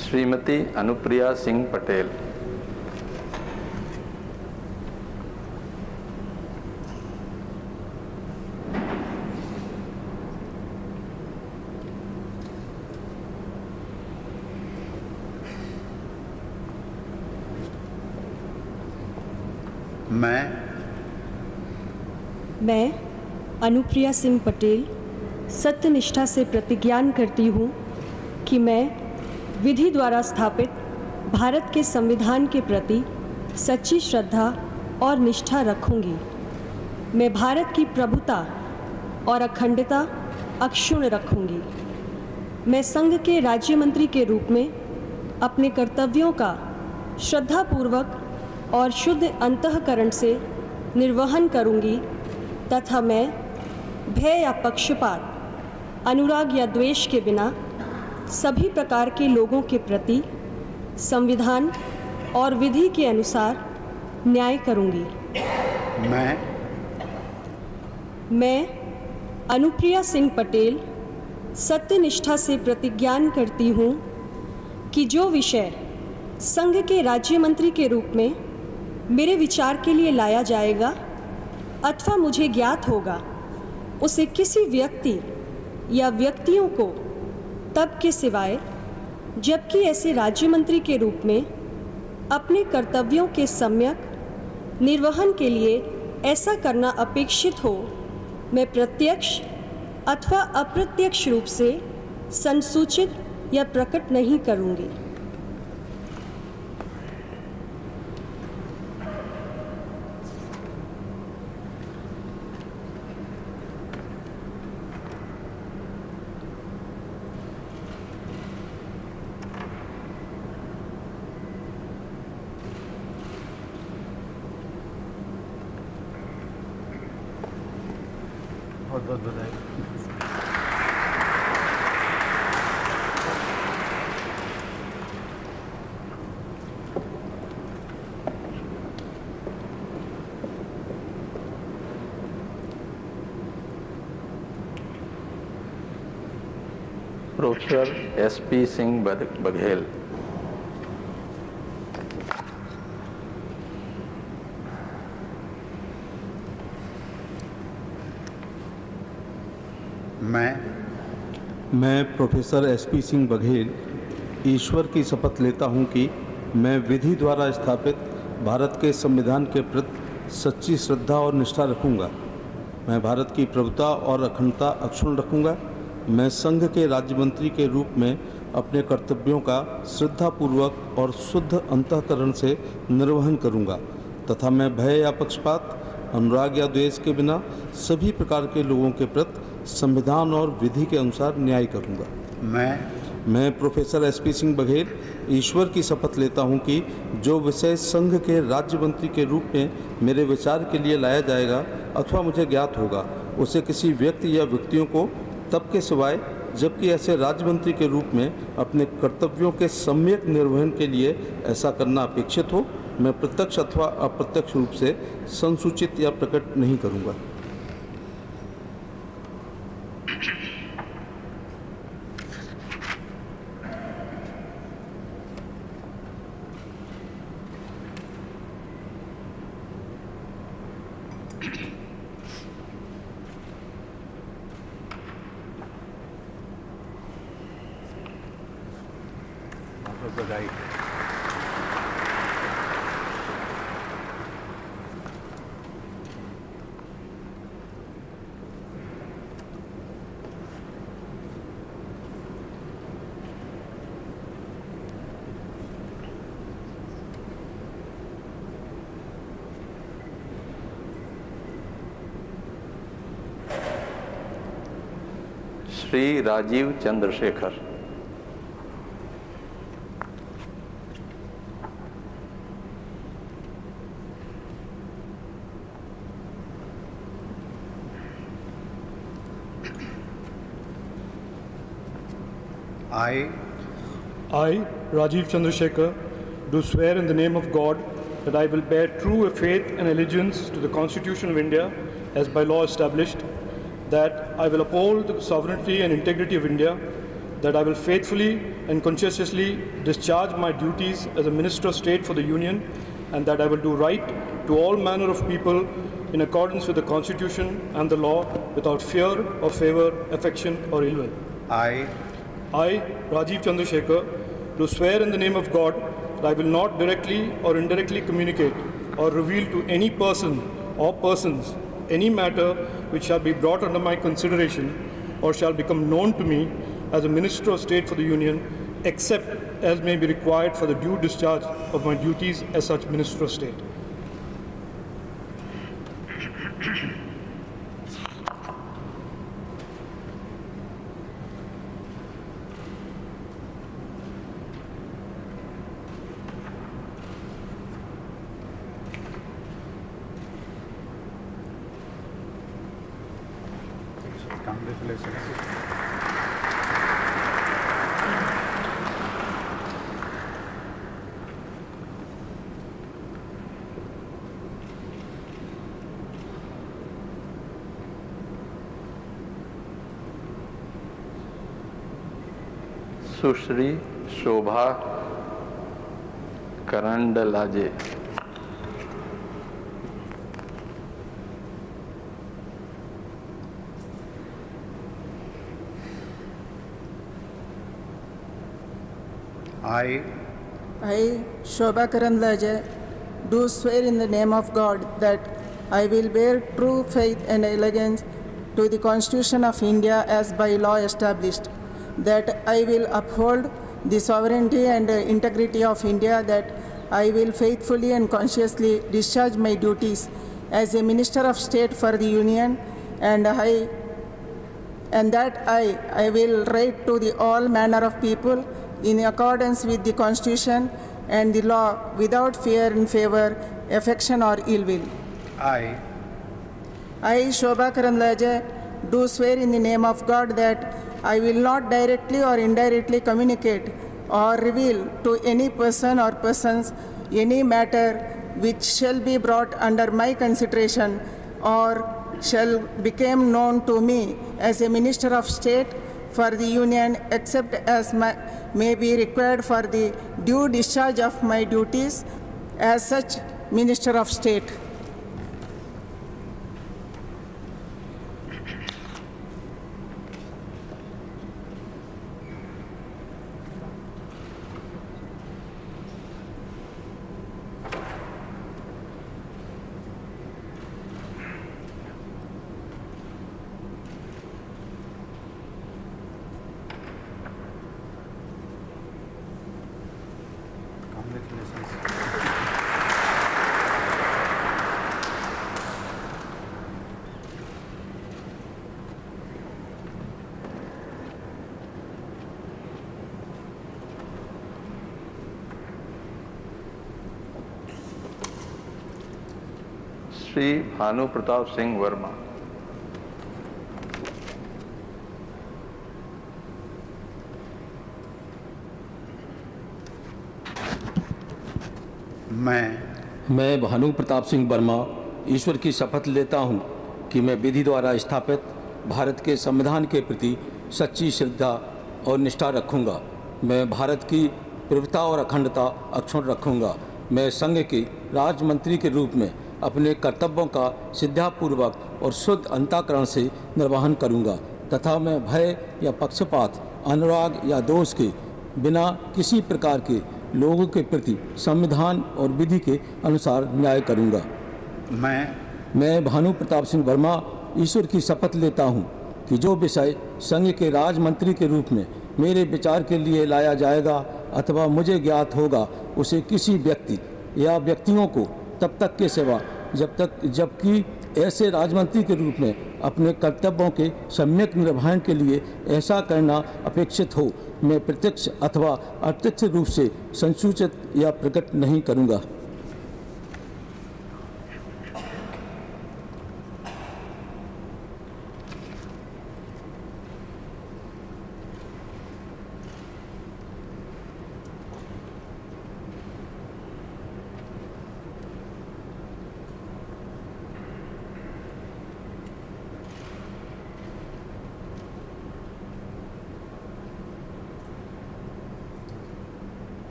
श्रीमती अनुप्रिया सिंह पटेल। मैं अनुप्रिया सिंह पटेल सत्यनिष्ठा से प्रतिज्ञान करती हूँ कि मैं विधि द्वारा स्थापित भारत के संविधान के प्रति सच्ची श्रद्धा और निष्ठा रखूँगी। मैं भारत की प्रभुता और अखंडता अक्षुण्ण रखूँगी। मैं संघ के राज्य मंत्री के रूप में अपने कर्तव्यों का श्रद्धापूर्वक और शुद्ध अंतःकरण से निर्वहन करूँगी तथा मैं भय या पक्षपात, अनुराग या द्वेष के बिना सभी प्रकार के लोगों के प्रति संविधान और विधि के अनुसार न्याय करूंगी। मैं अनुप्रिया सिंह पटेल सत्यनिष्ठा से प्रतिज्ञान करती हूँ कि जो विषय संघ के राज्य मंत्री के रूप में मेरे विचार के लिए लाया जाएगा अथवा मुझे ज्ञात होगा, उसे किसी व्यक्ति या व्यक्तियों को तब के सिवाय जबकि ऐसे राज्य मंत्री के रूप में अपने कर्तव्यों के सम्यक निर्वहन के लिए ऐसा करना अपेक्षित हो, मैं प्रत्यक्ष अथवा अप्रत्यक्ष रूप से संसूचित या प्रकट नहीं करूँगी। बहुत बहुत बधाई। Professor SP Singh Baghel. मैं प्रोफेसर SP सिंह बघेल ईश्वर की शपथ लेता हूं कि मैं विधि द्वारा स्थापित भारत के संविधान के प्रति सच्ची श्रद्धा और निष्ठा रखूंगा। मैं भारत की प्रभुता और अखंडता अक्षुण्ण रखूंगा। मैं संघ के राज्य मंत्री के रूप में अपने कर्तव्यों का श्रद्धापूर्वक और शुद्ध अंतःकरण से निर्वहन करूंगा तथा मैं भय या पक्षपात, अनुराग या द्वेष के बिना सभी प्रकार के लोगों के प्रति संविधान और विधि के अनुसार न्याय करूंगा। मैं प्रोफेसर SP सिंह बघेल ईश्वर की शपथ लेता हूं कि जो विषय संघ के राज्य मंत्री के रूप में मेरे विचार के लिए लाया जाएगा अथवा मुझे ज्ञात होगा, उसे किसी व्यक्ति या व्यक्तियों को तब के सिवाय जबकि ऐसे राज्य मंत्री के रूप में अपने कर्तव्यों के सम्यक निर्वहन के लिए ऐसा करना अपेक्षित हो, मैं प्रत्यक्ष अथवा अप्रत्यक्ष रूप से संसूचित या प्रकट नहीं करूंगा। बधाई। Shri Rajiv Chandrashekhar. I, Rajiv Chandrasekhar, do swear in the name of God that I will bear true faith and allegiance to the Constitution of India as by law established, that I will uphold the sovereignty and integrity of India, that I will faithfully and conscientiously discharge my duties as a Minister of State for the Union, and that I will do right to all manner of people in accordance with the Constitution and the law without fear or favor, affection or ill will. I, Rajiv Chandrasekhar, do swear in the name of God that I will not directly or indirectly communicate or reveal to any person or persons any matter which shall be brought under my consideration or shall become known to me as a Minister of State for the Union, except as may be required for the due discharge of my duties as such Minister of State. Sushri Shobha करंडलाजे। I, Shobha Karandlaje, do swear in the name of God that I will bear true faith and allegiance to the Constitution of India as by law established, that I will uphold the sovereignty and integrity of India, that I will faithfully and conscientiously discharge my duties as a Minister of State for the Union, and that I will write to the all manner of people in accordance with the Constitution and the law without fear and favor, affection or ill will. I, Shobha Karandlaje, do swear in the name of God that I will not directly or indirectly communicate or reveal to any person or persons any matter which shall be brought under my consideration or shall become known to me as a Minister of State for the Union, except as may be required for the due discharge of my duties as such Minister of State. Shri Bhanu Pratap Singh Verma. मैं भानु प्रताप सिंह वर्मा ईश्वर की शपथ लेता हूं कि मैं विधि द्वारा स्थापित भारत के संविधान के प्रति सच्ची श्रद्धा और निष्ठा रखूंगा। मैं भारत की प्रभुता और अखंडता अक्षुण्ण रखूंगा। मैं संघ के राज्य मंत्री के रूप में अपने कर्तव्यों का श्रद्धापूर्वक और शुद्ध अंतःकरण से निर्वहन करूंगा तथा मैं भय या पक्षपात, अनुराग या दोष के बिना किसी प्रकार के लोगों के प्रति संविधान और विधि के अनुसार न्याय करूंगा। मैं भानु प्रताप सिंह वर्मा ईश्वर की शपथ लेता हूं कि जो विषय संघ के राज्य मंत्री के रूप में मेरे विचार के लिए लाया जाएगा अथवा मुझे ज्ञात होगा उसे किसी व्यक्ति या व्यक्तियों को तब तक के सेवा जबकि ऐसे राजमंत्री के रूप में अपने कर्तव्यों के सम्यक निर्वहन के लिए ऐसा करना अपेक्षित हो मैं प्रत्यक्ष अथवा अप्रत्यक्ष रूप से संसूचित या प्रकट नहीं करूंगा।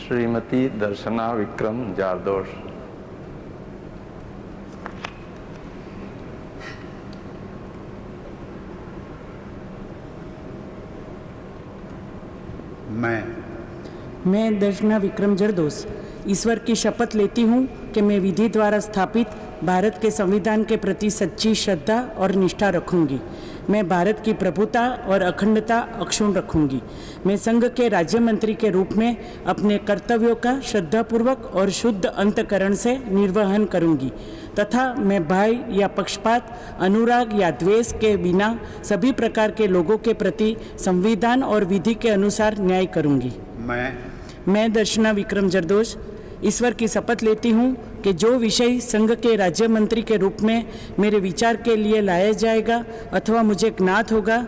श्रीमती दर्शना विक्रम जारदोश। मैं दर्शना विक्रम जरदोस ईश्वर की शपथ लेती हूँ कि मैं विधि द्वारा स्थापित भारत के संविधान के प्रति सच्ची श्रद्धा और निष्ठा रखूंगी। मैं भारत की प्रभुता और अखंडता अक्षुण्ण रखूंगी। मैं संघ के राज्य मंत्री के रूप में अपने कर्तव्यों का श्रद्धापूर्वक और शुद्ध अंतःकरण से निर्वहन करूंगी तथा मैं भय या पक्षपात, अनुराग या द्वेष के बिना सभी प्रकार के लोगों के प्रति संविधान और विधि के अनुसार न्याय करूंगी। मैं दर्शना विक्रम जरदोश ईश्वर की शपथ लेती हूँ कि जो विषय संघ के राज्य मंत्री के रूप में मेरे विचार के लिए लाया जाएगा अथवा मुझे ज्ञात होगा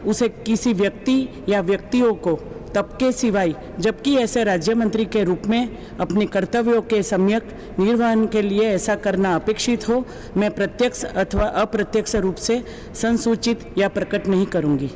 उसे किसी व्यक्ति या व्यक्तियों को तब के सिवाय जबकि ऐसे राज्य मंत्री के रूप में अपने कर्तव्यों के सम्यक निर्वहन के लिए ऐसा करना अपेक्षित हो मैं प्रत्यक्ष अथवा अप्रत्यक्ष रूप से संसूचित या प्रकट नहीं करूँगी।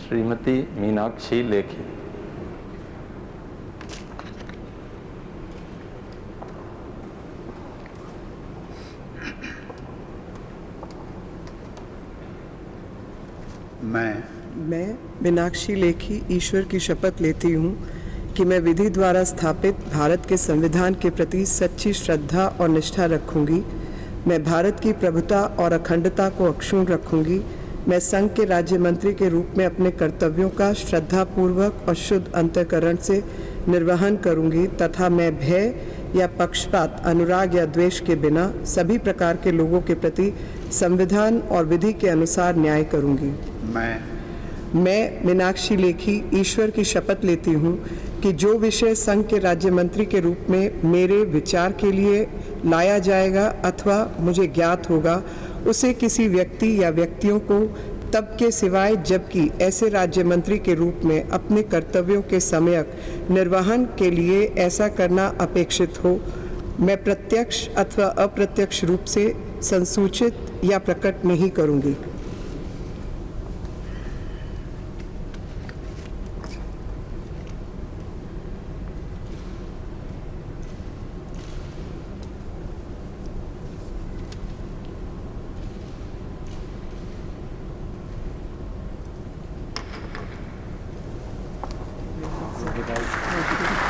श्रीमती मीनाक्षी लेखी। मैं मीनाक्षी लेखी ईश्वर की शपथ लेती हूँ कि मैं विधि द्वारा स्थापित भारत के संविधान के प्रति सच्ची श्रद्धा और निष्ठा रखूंगी। मैं भारत की प्रभुता और अखंडता को अक्षुण्ण रखूंगी। मैं संघ के राज्य मंत्री के रूप में अपने कर्तव्यों का श्रद्धापूर्वक और शुद्ध अंतःकरण से निर्वहन करूंगी तथा मैं भय या पक्षपात, अनुराग या द्वेष के बिना सभी प्रकार के लोगों के प्रति संविधान और विधि के अनुसार न्याय करूंगी। मैं मीनाक्षी लेखी ईश्वर की शपथ लेती हूँ कि जो विषय संघ के राज्य मंत्री के रूप में मेरे विचार के लिए लाया जाएगा अथवा मुझे ज्ञात होगा, उसे किसी व्यक्ति या व्यक्तियों को तब के सिवाय जबकि ऐसे राज्य मंत्री के रूप में अपने कर्तव्यों के सम्यक निर्वहन के लिए ऐसा करना अपेक्षित हो, मैं प्रत्यक्ष अथवा अप्रत्यक्ष रूप से संसूचित या प्रकट नहीं करूँगी।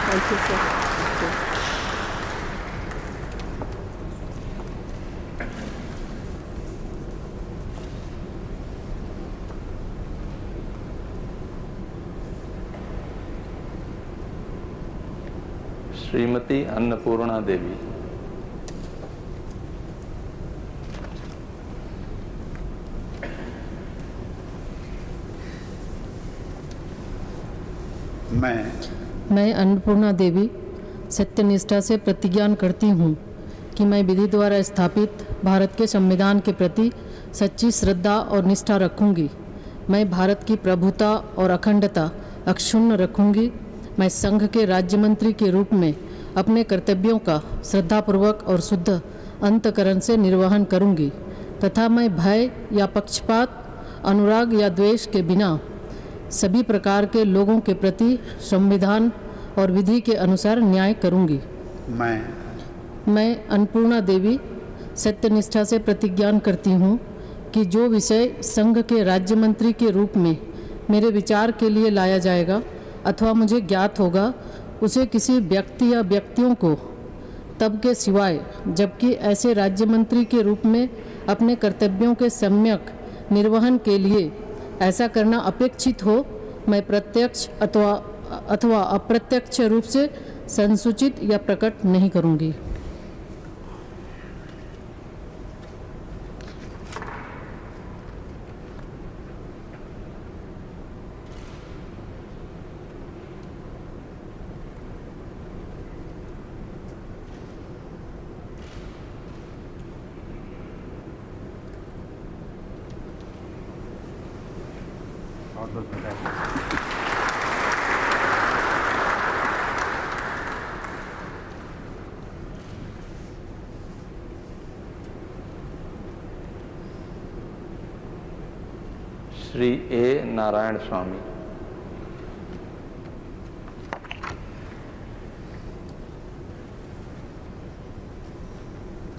Thank you, sir. Shrimati Annapurna देवी। मैं अन्नपूर्णा देवी सत्यनिष्ठा से प्रतिज्ञा करती हूँ कि मैं विधि द्वारा स्थापित भारत के संविधान के प्रति सच्ची श्रद्धा और निष्ठा रखूँगी। मैं भारत की प्रभुता और अखंडता अक्षुण्ण रखूँगी। मैं संघ के राज्य मंत्री के रूप में अपने कर्तव्यों का श्रद्धापूर्वक और शुद्ध अंतःकरण से निर्वहन करूँगी तथा मैं भय या पक्षपात, अनुराग या द्वेष के बिना सभी प्रकार के लोगों के प्रति संविधान और विधि के अनुसार न्याय करूंगी। मैं अन्नपूर्णा देवी सत्यनिष्ठा से प्रतिज्ञा करती हूँ कि जो विषय संघ के राज्य मंत्री के रूप में मेरे विचार के लिए लाया जाएगा अथवा मुझे ज्ञात होगा, उसे किसी व्यक्ति या व्यक्तियों को तब के सिवाय जबकि ऐसे राज्य मंत्री के रूप में अपने कर्तव्यों के सम्यक निर्वहन के लिए ऐसा करना अपेक्षित हो, मैं प्रत्यक्ष अथवा अप्रत्यक्ष रूप से संसूचित या प्रकट नहीं करूंगी। श्री ए नारायण स्वामी।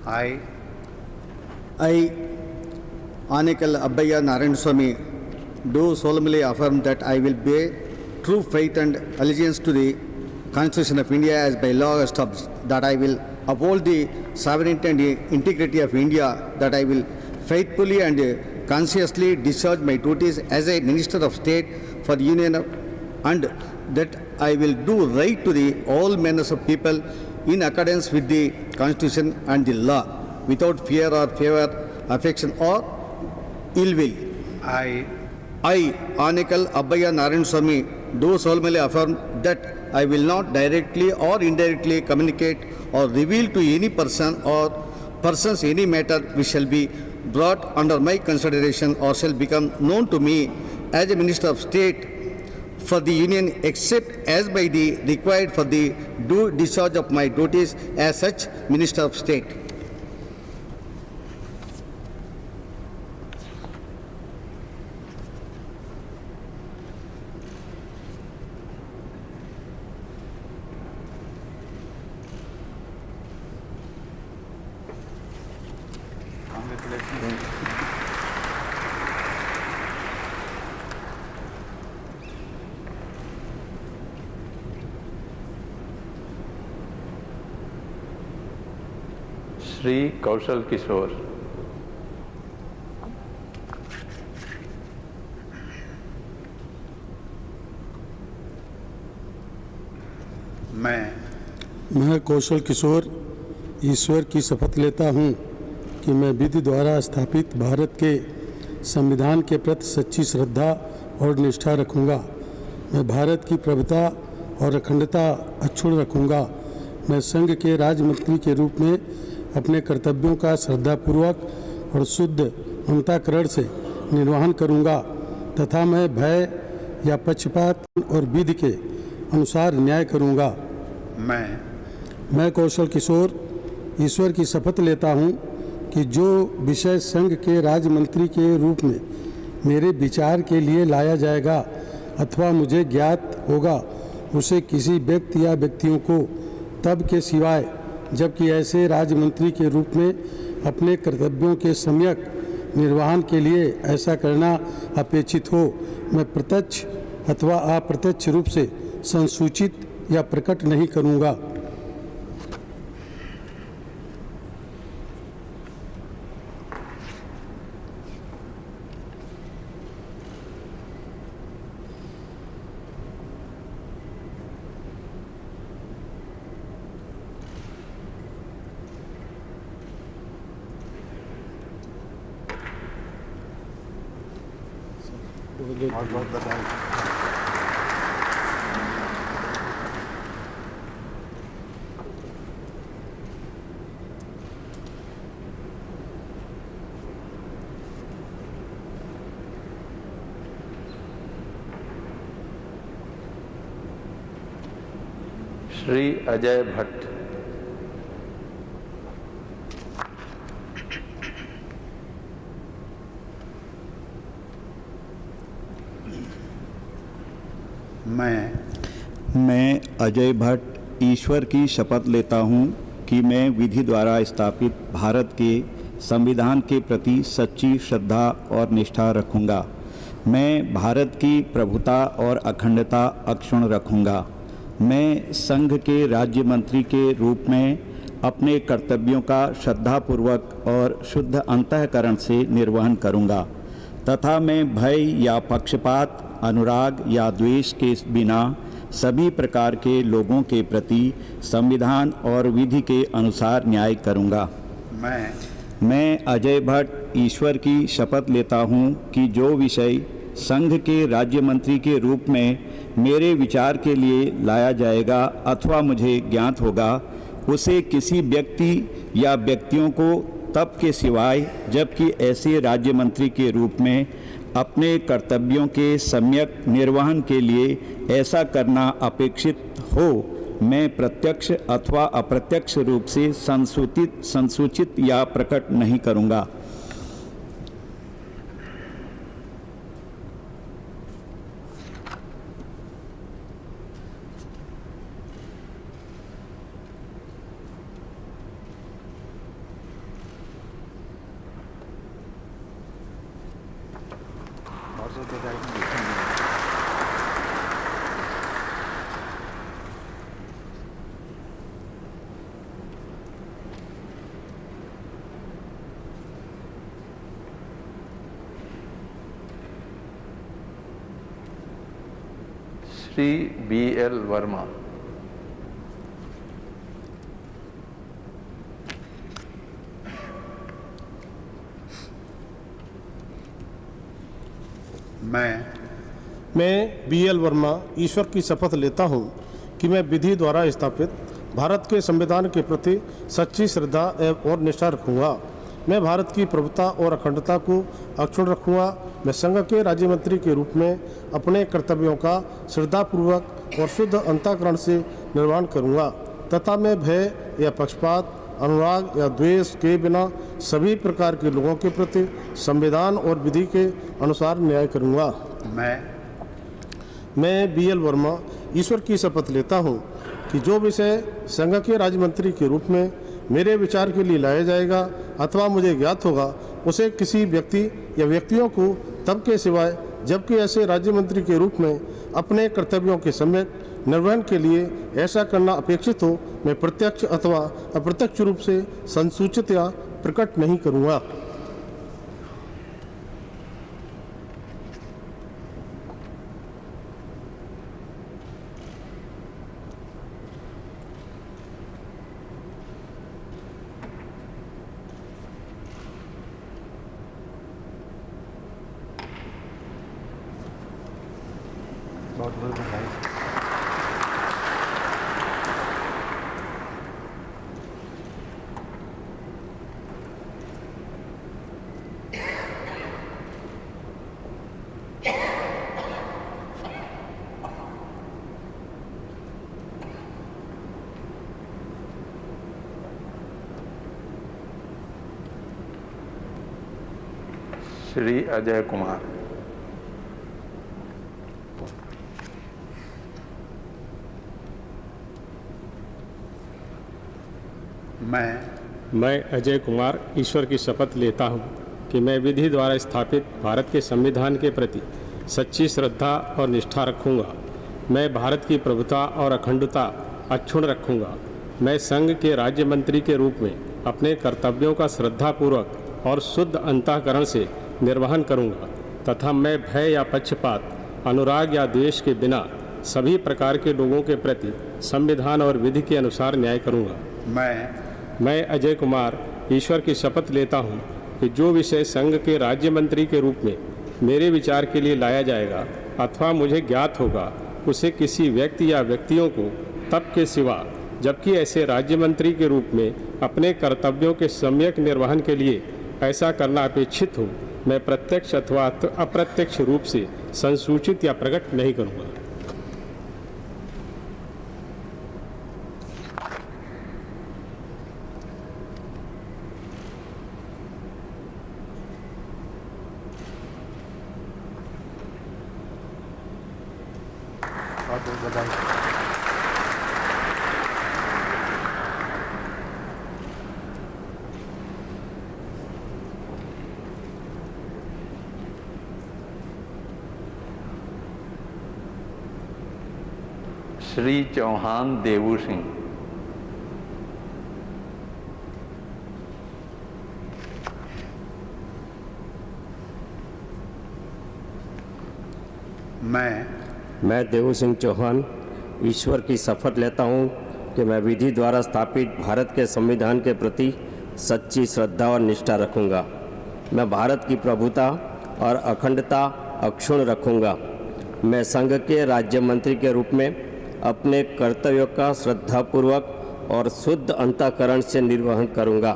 I, Anikal Abbayya Narayan Swami, do solemnly affirm that I will bear true faith and allegiance to the Constitution of India as by law established, that I will uphold the sovereignty and the integrity of India, that I will faithfully and consciously discharge my duties as a Minister of State for the Union and that I will do right to the all manners of people in accordance with the Constitution and the law, without fear or favor, affection or ill will. I, Anikal Abbayya Narayan Swami, do solemnly affirm that I will not directly or indirectly communicate or reveal to any person or persons any matter which shall be brought under my consideration or shall become known to me as a Minister of State for the Union, except as by the required for the due discharge of my duties as such Minister of State. Shri Kaushal Kishore. मैं कौशल किशोर ईश्वर की शपथ लेता हूँ कि मैं विधि द्वारा स्थापित भारत के संविधान के प्रति सच्ची श्रद्धा और निष्ठा रखूँगा। मैं भारत की प्रभुता और अखंडता अक्षुण्ण रखूँगा। मैं संघ के राज्य मंत्री के रूप में अपने कर्तव्यों का श्रद्धापूर्वक और शुद्ध अंतःकरण से निर्वहन करूँगा तथा मैं भय या पक्षपात और विधि के अनुसार न्याय करूँगा। मैं कौशल किशोर ईश्वर की शपथ लेता हूँ कि जो विषय संघ के राज्य मंत्री के रूप में मेरे विचार के लिए लाया जाएगा अथवा मुझे ज्ञात होगा उसे किसी व्यक्ति या व्यक्तियों को तब के सिवाय जबकि ऐसे राज्य मंत्री के रूप में अपने कर्तव्यों के सम्यक निर्वहन के लिए ऐसा करना अपेक्षित हो मैं प्रत्यक्ष अथवा अप्रत्यक्ष रूप से संसूचित या प्रकट नहीं करूँगा। बहुत बहुत बधाई। श्री अजय भट्ट। मैं अजय भट्ट ईश्वर की शपथ लेता हूँ कि मैं विधि द्वारा स्थापित भारत के संविधान के प्रति सच्ची श्रद्धा और निष्ठा रखूँगा। मैं भारत की प्रभुता और अखंडता अक्षुण्ण रखूँगा। मैं संघ के राज्य मंत्री के रूप में अपने कर्तव्यों का श्रद्धापूर्वक और शुद्ध अंतःकरण से निर्वहन करूँगा तथा मैं भय या पक्षपात, अनुराग या द्वेष के बिना सभी प्रकार के लोगों के प्रति संविधान और विधि के अनुसार न्याय करूँगा। मैं अजय भट्ट ईश्वर की शपथ लेता हूँ कि जो विषय संघ के राज्य मंत्री के रूप में मेरे विचार के लिए लाया जाएगा अथवा मुझे ज्ञात होगा उसे किसी व्यक्ति या व्यक्तियों को तब के सिवाय जबकि ऐसे राज्य मंत्री के रूप में अपने कर्तव्यों के सम्यक निर्वहन के लिए ऐसा करना अपेक्षित हो मैं प्रत्यक्ष अथवा अप्रत्यक्ष रूप से संसूचित या प्रकट नहीं करूँगा। श्री BL वर्मा। मैं BL वर्मा ईश्वर की शपथ लेता हूँ कि मैं विधि द्वारा स्थापित भारत के संविधान के प्रति सच्ची श्रद्धा और निष्ठा रखूँगा। मैं भारत की प्रभुता और अखंडता को अक्षुण्ण रखूँगा। मैं संघ के राज्य मंत्री के रूप में अपने कर्तव्यों का श्रद्धापूर्वक और शुद्ध अंतःकरण से निर्वहन करूँगा तथा मैं भय या पक्षपात, अनुराग या द्वेष के बिना सभी प्रकार के लोगों के प्रति संविधान और विधि के अनुसार न्याय करूँगा। मैं BL वर्मा ईश्वर की शपथ लेता हूँ कि जो विषय संघ के राज्य मंत्री के रूप में मेरे विचार के लिए लाया जाएगा अथवा मुझे ज्ञात होगा उसे किसी व्यक्ति या व्यक्तियों को तब के सिवाय जबकि ऐसे राज्य मंत्री के रूप में अपने कर्तव्यों के सम्यक निर्वहन के लिए ऐसा करना अपेक्षित हो, मैं प्रत्यक्ष अथवा अप्रत्यक्ष रूप से संसूचित या प्रकट नहीं करूँगा। बहुत बहुत बधाई। श्री अजय कुमार। मैं अजय कुमार ईश्वर की शपथ लेता हूँ कि मैं विधि द्वारा स्थापित भारत के संविधान के प्रति सच्ची श्रद्धा और निष्ठा रखूँगा। मैं भारत की प्रभुता और अखंडता अक्षुण्ण रखूँगा। मैं संघ के राज्य मंत्री के रूप में अपने कर्तव्यों का श्रद्धापूर्वक और शुद्ध अंतःकरण से निर्वहन करूँगा तथा मैं भय या पक्षपात, अनुराग या द्वेष के बिना सभी प्रकार के लोगों के प्रति संविधान और विधि के अनुसार न्याय करूँगा। मैं अजय कुमार ईश्वर की शपथ लेता हूँ कि जो विषय संघ के राज्य मंत्री के रूप में मेरे विचार के लिए लाया जाएगा अथवा मुझे ज्ञात होगा, उसे किसी व्यक्ति या व्यक्तियों को तब के सिवा जबकि ऐसे राज्य मंत्री के रूप में अपने कर्तव्यों के सम्यक निर्वहन के लिए ऐसा करना अपेक्षित हो, मैं प्रत्यक्ष अथवा अप्रत्यक्ष रूप से संसूचित या प्रकट नहीं करूँगा। बहुत बहुत बधाई। श्री चौहान देवू सिंह। मैं देवू सिंह चौहान ईश्वर की शपथ लेता हूँ कि मैं विधि द्वारा स्थापित भारत के संविधान के प्रति सच्ची श्रद्धा और निष्ठा रखूँगा। मैं भारत की प्रभुता और अखंडता अक्षुण्ण रखूँगा। मैं संघ के राज्य मंत्री के रूप में अपने कर्तव्यों का श्रद्धापूर्वक और शुद्ध अंतःकरण से निर्वहन करूँगा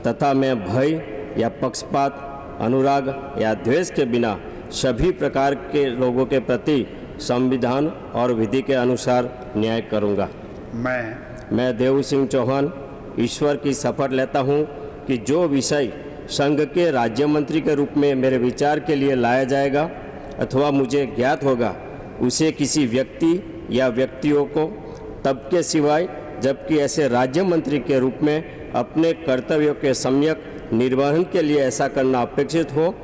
तथा मैं भय या पक्षपात, अनुराग या द्वेष के बिना सभी प्रकार के लोगों के प्रति संविधान और विधि के अनुसार न्याय करूँगा। मैं देवू सिंह चौहान ईश्वर की शपथ लेता हूँ कि जो विषय संघ के राज्य मंत्री के रूप में मेरे विचार के लिए लाया जाएगा अथवा मुझे ज्ञात होगा, उसे किसी व्यक्ति या व्यक्तियों को तब के सिवाय जबकि ऐसे राज्य मंत्री के रूप में अपने कर्तव्यों के सम्यक निर्वहन के लिए ऐसा करना अपेक्षित हो,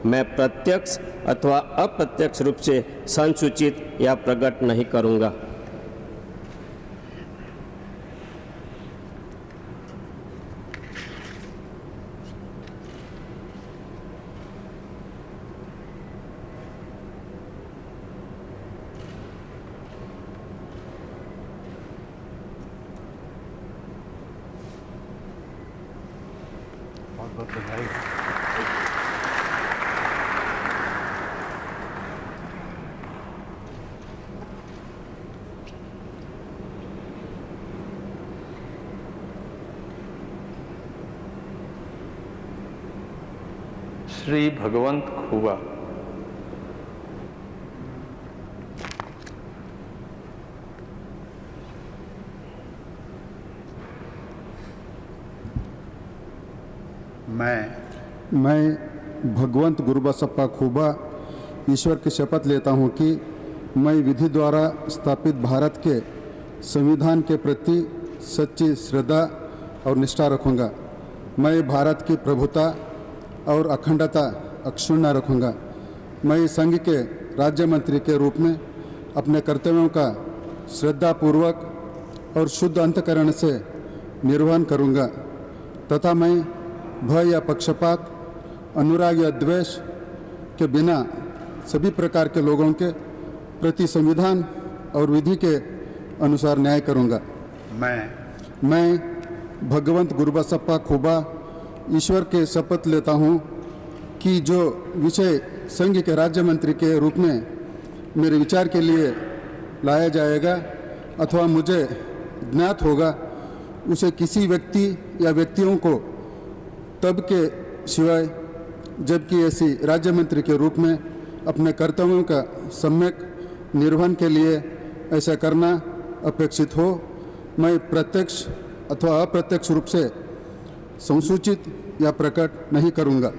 मैं प्रत्यक्ष अथवा अप्रत्यक्ष रूप से संसूचित या प्रकट नहीं करूँगा। बहुत बहुत बधाई। श्री भगवंत खुबा। मैं भगवंत गुरुबसप्पा खुबा ईश्वर की शपथ लेता हूँ कि मैं विधि द्वारा स्थापित भारत के संविधान के प्रति सच्ची श्रद्धा और निष्ठा रखूँगा। मैं भारत की प्रभुता और अखंडता अक्षुण्ण रखूँगा। मैं संघ के राज्य मंत्री के रूप में अपने कर्तव्यों का श्रद्धापूर्वक और शुद्ध अंतःकरण से निर्वहन करूँगा तथा मैं भय या पक्षपात, अनुराग या द्वेष के बिना सभी प्रकार के लोगों के प्रति संविधान और विधि के अनुसार न्याय करूँगा। मैं भगवंत गुरुबसप्पा खुबा ईश्वर के शपथ लेता हूँ कि जो विषय संघ के राज्य मंत्री के रूप में मेरे विचार के लिए लाया जाएगा अथवा मुझे ज्ञात होगा, उसे किसी व्यक्ति या व्यक्तियों को तब के सिवाय जबकि ऐसी राज्य मंत्री के रूप में अपने कर्तव्यों का सम्यक निर्वहन के लिए ऐसा करना अपेक्षित हो, मैं प्रत्यक्ष अथवा अप्रत्यक्ष रूप से संसूचित या प्रकट नहीं करूँगा।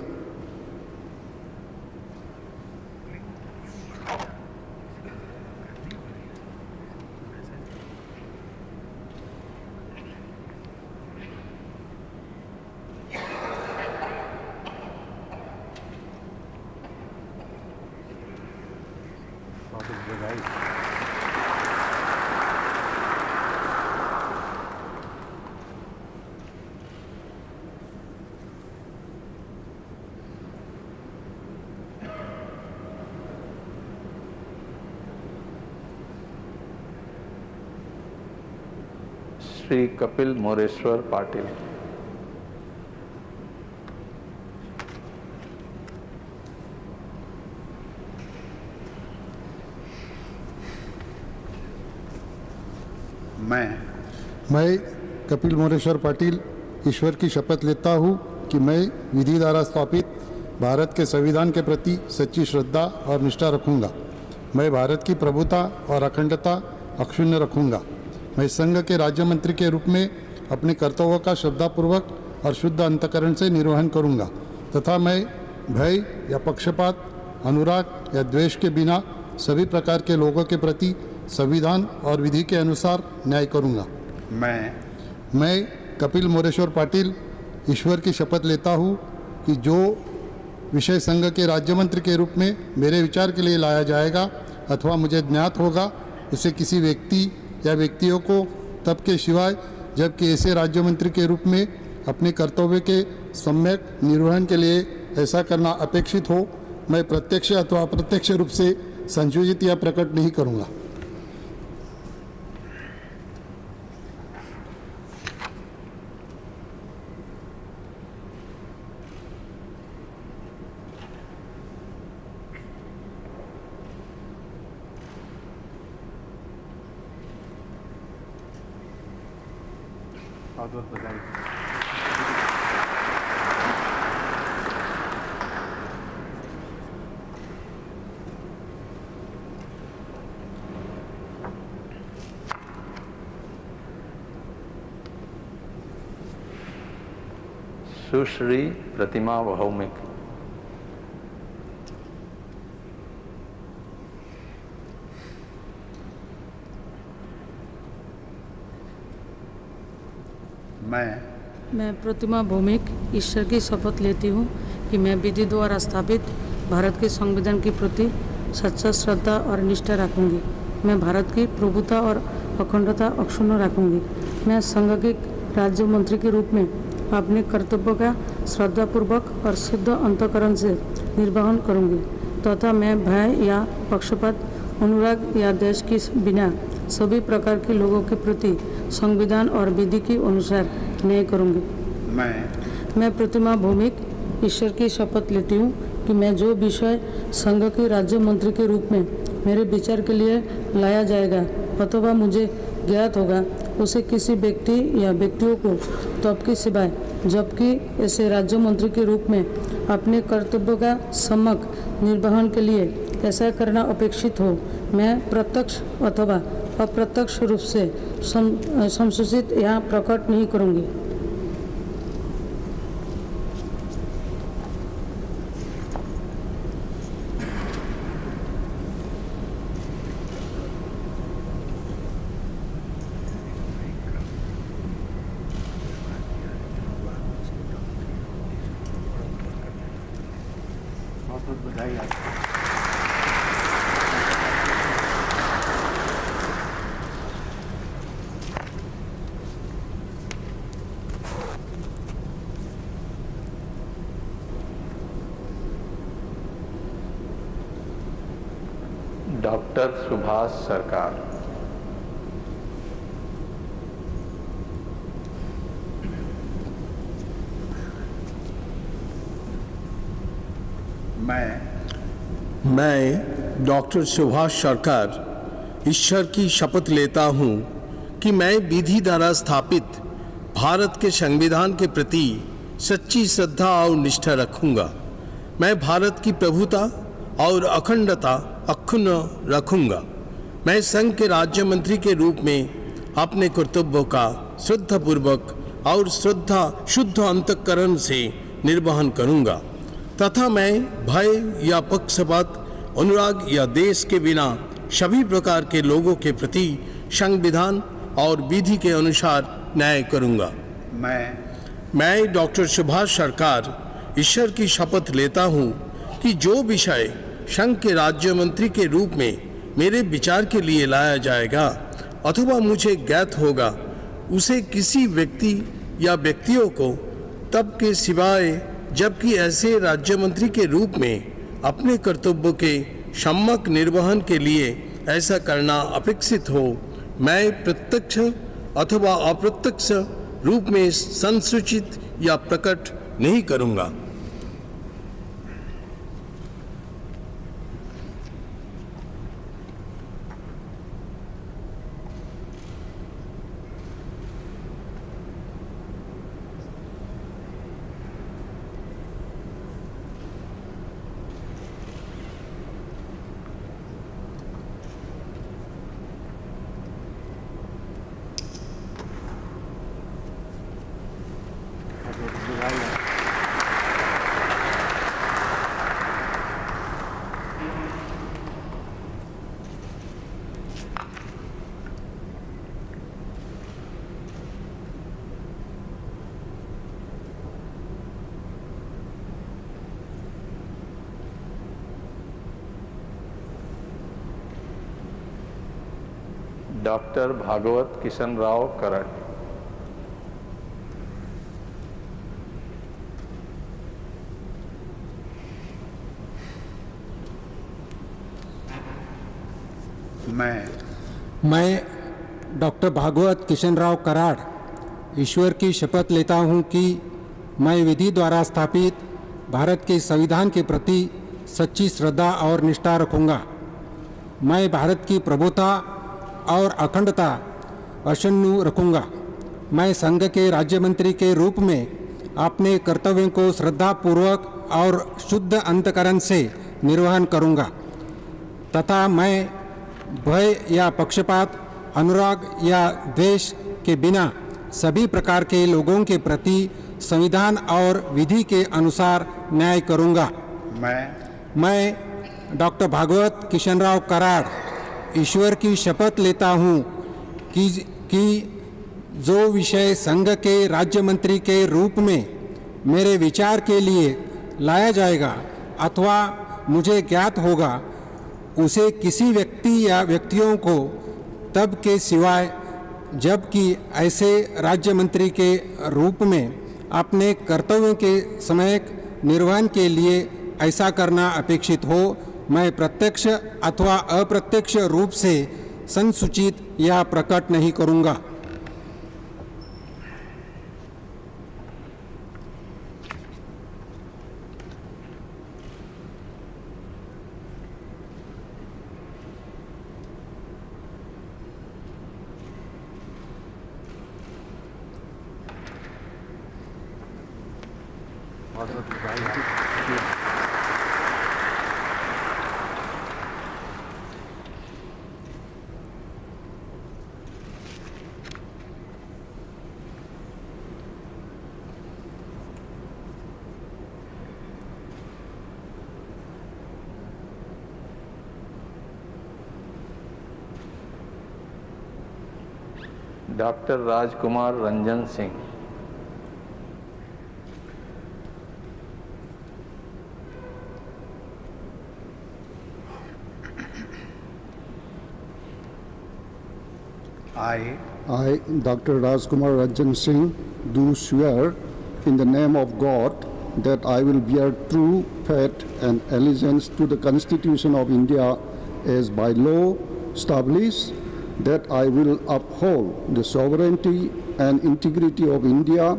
श्री कपिल मोरेश्वर पाटिल। मैं कपिल मोरेश्वर पाटिल ईश्वर की शपथ लेता हूँ कि मैं विधि द्वारा स्थापित भारत के संविधान के प्रति सच्ची श्रद्धा और निष्ठा रखूँगा। मैं भारत की प्रभुता और अखंडता अक्षुण्ण रखूँगा। मैं संघ के राज्य मंत्री के रूप में अपने कर्तव्यों का श्रद्धापूर्वक और शुद्ध अंतःकरण से निर्वहन करूँगा तथा मैं भय या पक्षपात, अनुराग या द्वेष के बिना सभी प्रकार के लोगों के प्रति संविधान और विधि के अनुसार न्याय करूँगा। मैं कपिल मोरेश्वर पाटिल ईश्वर की शपथ लेता हूँ कि जो विषय संघ के राज्य मंत्री के रूप में मेरे विचार के लिए लाया जाएगा अथवा मुझे ज्ञात होगा, उसे किसी व्यक्ति या व्यक्तियों को तब के सिवाय जबकि ऐसे राज्य मंत्री के रूप में अपने कर्तव्य के सम्यक निर्वहन के लिए ऐसा करना अपेक्षित हो, मैं प्रत्यक्ष अथवा अप्रत्यक्ष रूप से संशोधित या प्रकट नहीं करूँगा। बहुत बहुत बधाई। सुश्री प्रतिमा भौमिक। मैं प्रतिमा भौमिक ईश्वर की शपथ लेती हूँ कि मैं विधि द्वारा स्थापित भारत के संविधान के प्रति सच्चा श्रद्धा और निष्ठा रखूँगी। मैं भारत की प्रभुता और अखंडता अक्षुण्ण रखूँगी। मैं संघ के राज्य मंत्री के रूप में अपने कर्तव्यों का श्रद्धापूर्वक और शुद्ध अंतःकरण से निर्वहन करूँगी तथा मैं भय या पक्षपात, अनुराग या द्वेष के बिना सभी प्रकार के लोगों के प्रति संविधान और विधि के अनुसार न्याय करूँगी। मैं प्रतिमा भौमिक ईश्वर की शपथ लेती हूँ कि मैं जो विषय संघ के राज्य मंत्री के रूप में मेरे विचार के लिए लाया जाएगा अथवा मुझे ज्ञात होगा, उसे किसी व्यक्ति या व्यक्तियों को तब के सिवाय जबकि ऐसे राज्य मंत्री के रूप में अपने कर्तव्यों का सम्यक निर्वहन के लिए ऐसा करना अपेक्षित हो, मैं प्रत्यक्ष अथवा अप्रत्यक्ष रूप से संसूचित या प्रकट नहीं करूँगी। बहुत बहुत बधाई आपको। डॉक्टर सुभाष सरकार। मैं डॉक्टर सुभाष सरकार ईश्वर की शपथ लेता हूँ कि मैं विधि द्वारा स्थापित भारत के संविधान के प्रति सच्ची श्रद्धा और निष्ठा रखूँगा। मैं भारत की प्रभुता और अखंडता अक्षुण्ण रखूँगा। मैं संघ के राज्य मंत्री के रूप में अपने कर्तव्यों का श्रद्धापूर्वक और शुद्ध अंतःकरण से निर्वहन करूँगा तथा मैं भय या पक्षपात, अनुराग या देश के बिना सभी प्रकार के लोगों के प्रति संविधान और विधि के अनुसार न्याय करूँगा। मैं डॉक्टर सुभाष सरकार ईश्वर की शपथ लेता हूँ कि जो विषय संघ के राज्य मंत्री के रूप में मेरे विचार के लिए लाया जाएगा अथवा मुझे ज्ञात होगा उसे किसी व्यक्ति या व्यक्तियों को तब के सिवाय जबकि ऐसे राज्य मंत्री के रूप में अपने कर्तव्यों के सम्यक निर्वहन के लिए ऐसा करना अपेक्षित हो, मैं प्रत्यक्ष अथवा अप्रत्यक्ष रूप में संसूचित या प्रकट नहीं करूँगा। डॉक्टर भागवत किशन राव कराड। मैं डॉक्टर भागवत किशन राव कराड ईश्वर की शपथ लेता हूँ कि मैं विधि द्वारा स्थापित भारत के संविधान के प्रति सच्ची श्रद्धा और निष्ठा रखूँगा। मैं भारत की प्रभुता और अखंडता अक्षुण्ण रखूँगा। मैं संघ के राज्य मंत्री के रूप में अपने कर्तव्यों को श्रद्धापूर्वक और शुद्ध अंतःकरण से निर्वहन करूँगा तथा मैं भय या पक्षपात, अनुराग या द्वेष के बिना सभी प्रकार के लोगों के प्रति संविधान और विधि के अनुसार न्याय करूँगा। मैं डॉक्टर भागवत किशन राव कराड ईश्वर की शपथ लेता हूँ कि जो विषय संघ के राज्य मंत्री के रूप में मेरे विचार के लिए लाया जाएगा अथवा मुझे ज्ञात होगा उसे किसी व्यक्ति या व्यक्तियों को तब के सिवाय जबकि ऐसे राज्य मंत्री के रूप में अपने कर्तव्यों के समय निर्वहन के लिए ऐसा करना अपेक्षित हो, मैं प्रत्यक्ष अथवा अप्रत्यक्ष रूप से संसूचित या प्रकट नहीं करूँगा। Doctor Rajkumar Ranjan Singh. I, Dr. Rajkumar Ranjan Singh, do swear in the name of God that I will bear true faith and allegiance to the Constitution of India as by law established, that I will uphold the sovereignty and integrity of India,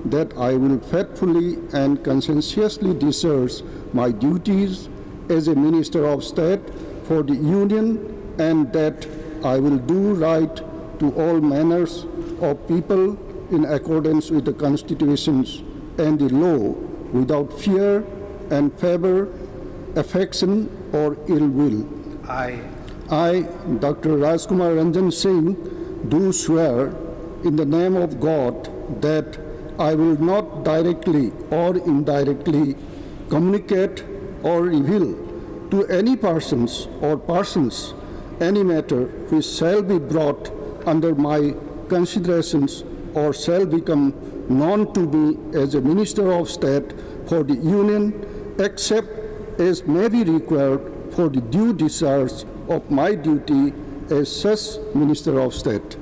that I will faithfully and conscientiously discharge my duties as a Minister of State for the Union, and that I will do right to all manners of people in accordance with the constitutions and the law, without fear and favor, affection or ill will. I, Dr. Rajkumar Ranjan Singh, do swear in the name of God that I will not directly or indirectly communicate or reveal to any persons or persons any matter which shall be brought under my considerations or shall become known to me as a Minister of State for the Union, except as may be required for the due discharge of my duty as such Minister of State.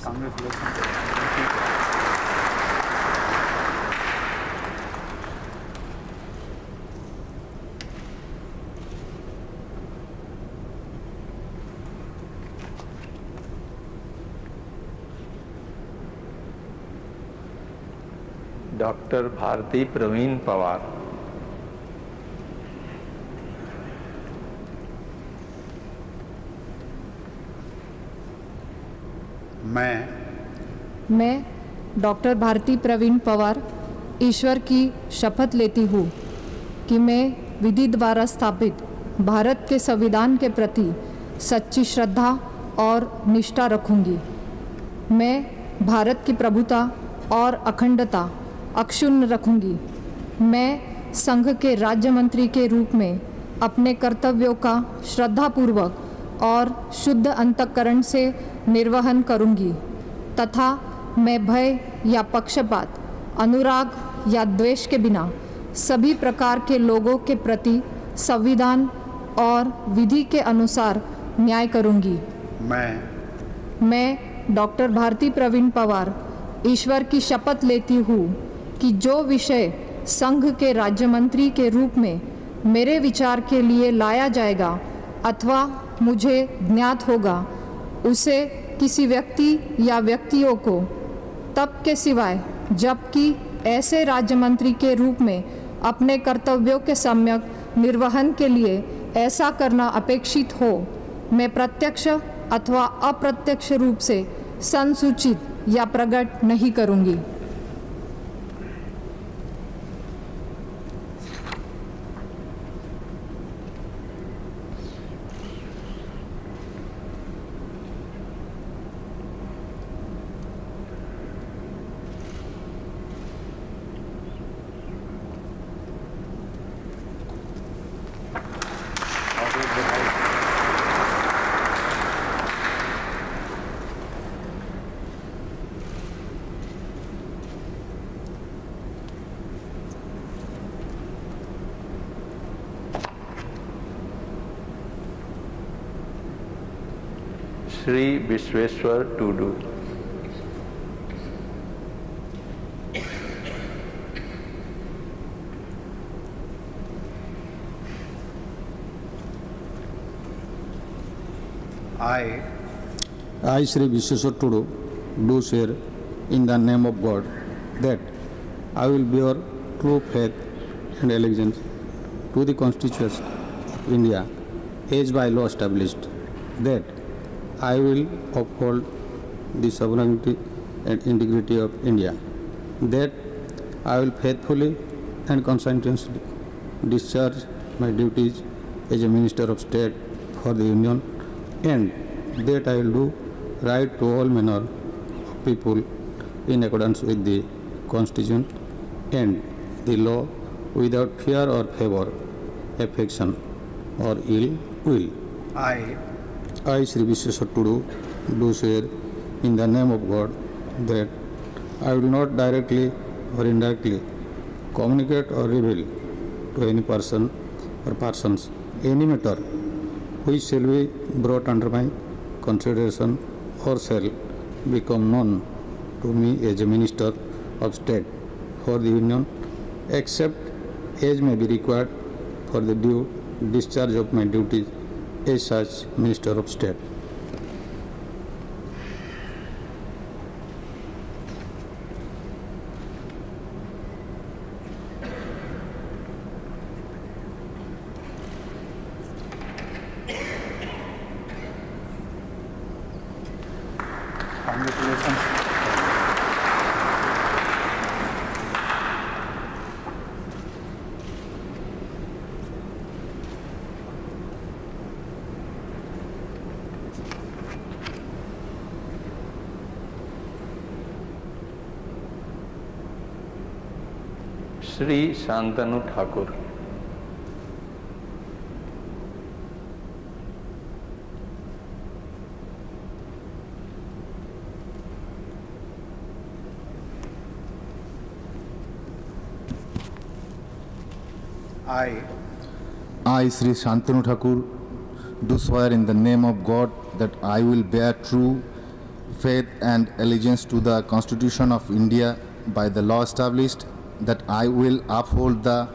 congratulations. Doctor Bharati Pravin Pawar. मैं डॉक्टर भारती प्रवीण पवार ईश्वर की शपथ लेती हूँ कि मैं विधि द्वारा स्थापित भारत के संविधान के प्रति सच्ची श्रद्धा और निष्ठा रखूँगी। मैं भारत की प्रभुता और अखंडता अक्षुण्ण रखूँगी। मैं संघ के राज्य मंत्री के रूप में अपने कर्तव्यों का श्रद्धापूर्वक और शुद्ध अंतःकरण से निर्वहन करूँगी तथा मैं भय या पक्षपात, अनुराग या द्वेष के बिना सभी प्रकार के लोगों के प्रति संविधान और विधि के अनुसार न्याय करूँगी। मैं डॉक्टर भारती प्रवीण पवार ईश्वर की शपथ लेती हूँ कि जो विषय संघ के राज्य मंत्री के रूप में मेरे विचार के लिए लाया जाएगा अथवा मुझे ज्ञात होगा, उसे किसी व्यक्ति या व्यक्तियों को तब के सिवाय जबकि ऐसे राज्य मंत्री के रूप में अपने कर्तव्यों के सम्यक निर्वहन के लिए ऐसा करना अपेक्षित हो, मैं प्रत्यक्ष अथवा अप्रत्यक्ष रूप से संसूचित या प्रकट नहीं करूँगी। Shri Vishweshwar Tudu. I, Shri Vishweshwar Tudu, do swear in the name of God that I will bear true faith and allegiance to the Constitution of India as by law established, that I will uphold the sovereignty and integrity of India, that I will faithfully and conscientiously discharge my duties as a Minister of State for the Union, and that I will do right to all manner of people in accordance with the Constitution and the law, without fear or favor, affection or ill will. I, Sri Vishweswar Tudu, do swear in the name of God that I will not directly or indirectly communicate or reveal to any person or persons any matter which shall be brought under my consideration or shall become known to me as a Minister of State for the Union, except as may be required for the due discharge of my duties as such Minister of State. Congratulations. Shri Shantanu Thakur. I, Sri Shantanu Thakur, do swear in the name of God that I will bear true faith and allegiance to the Constitution of India by the law established, that I will uphold the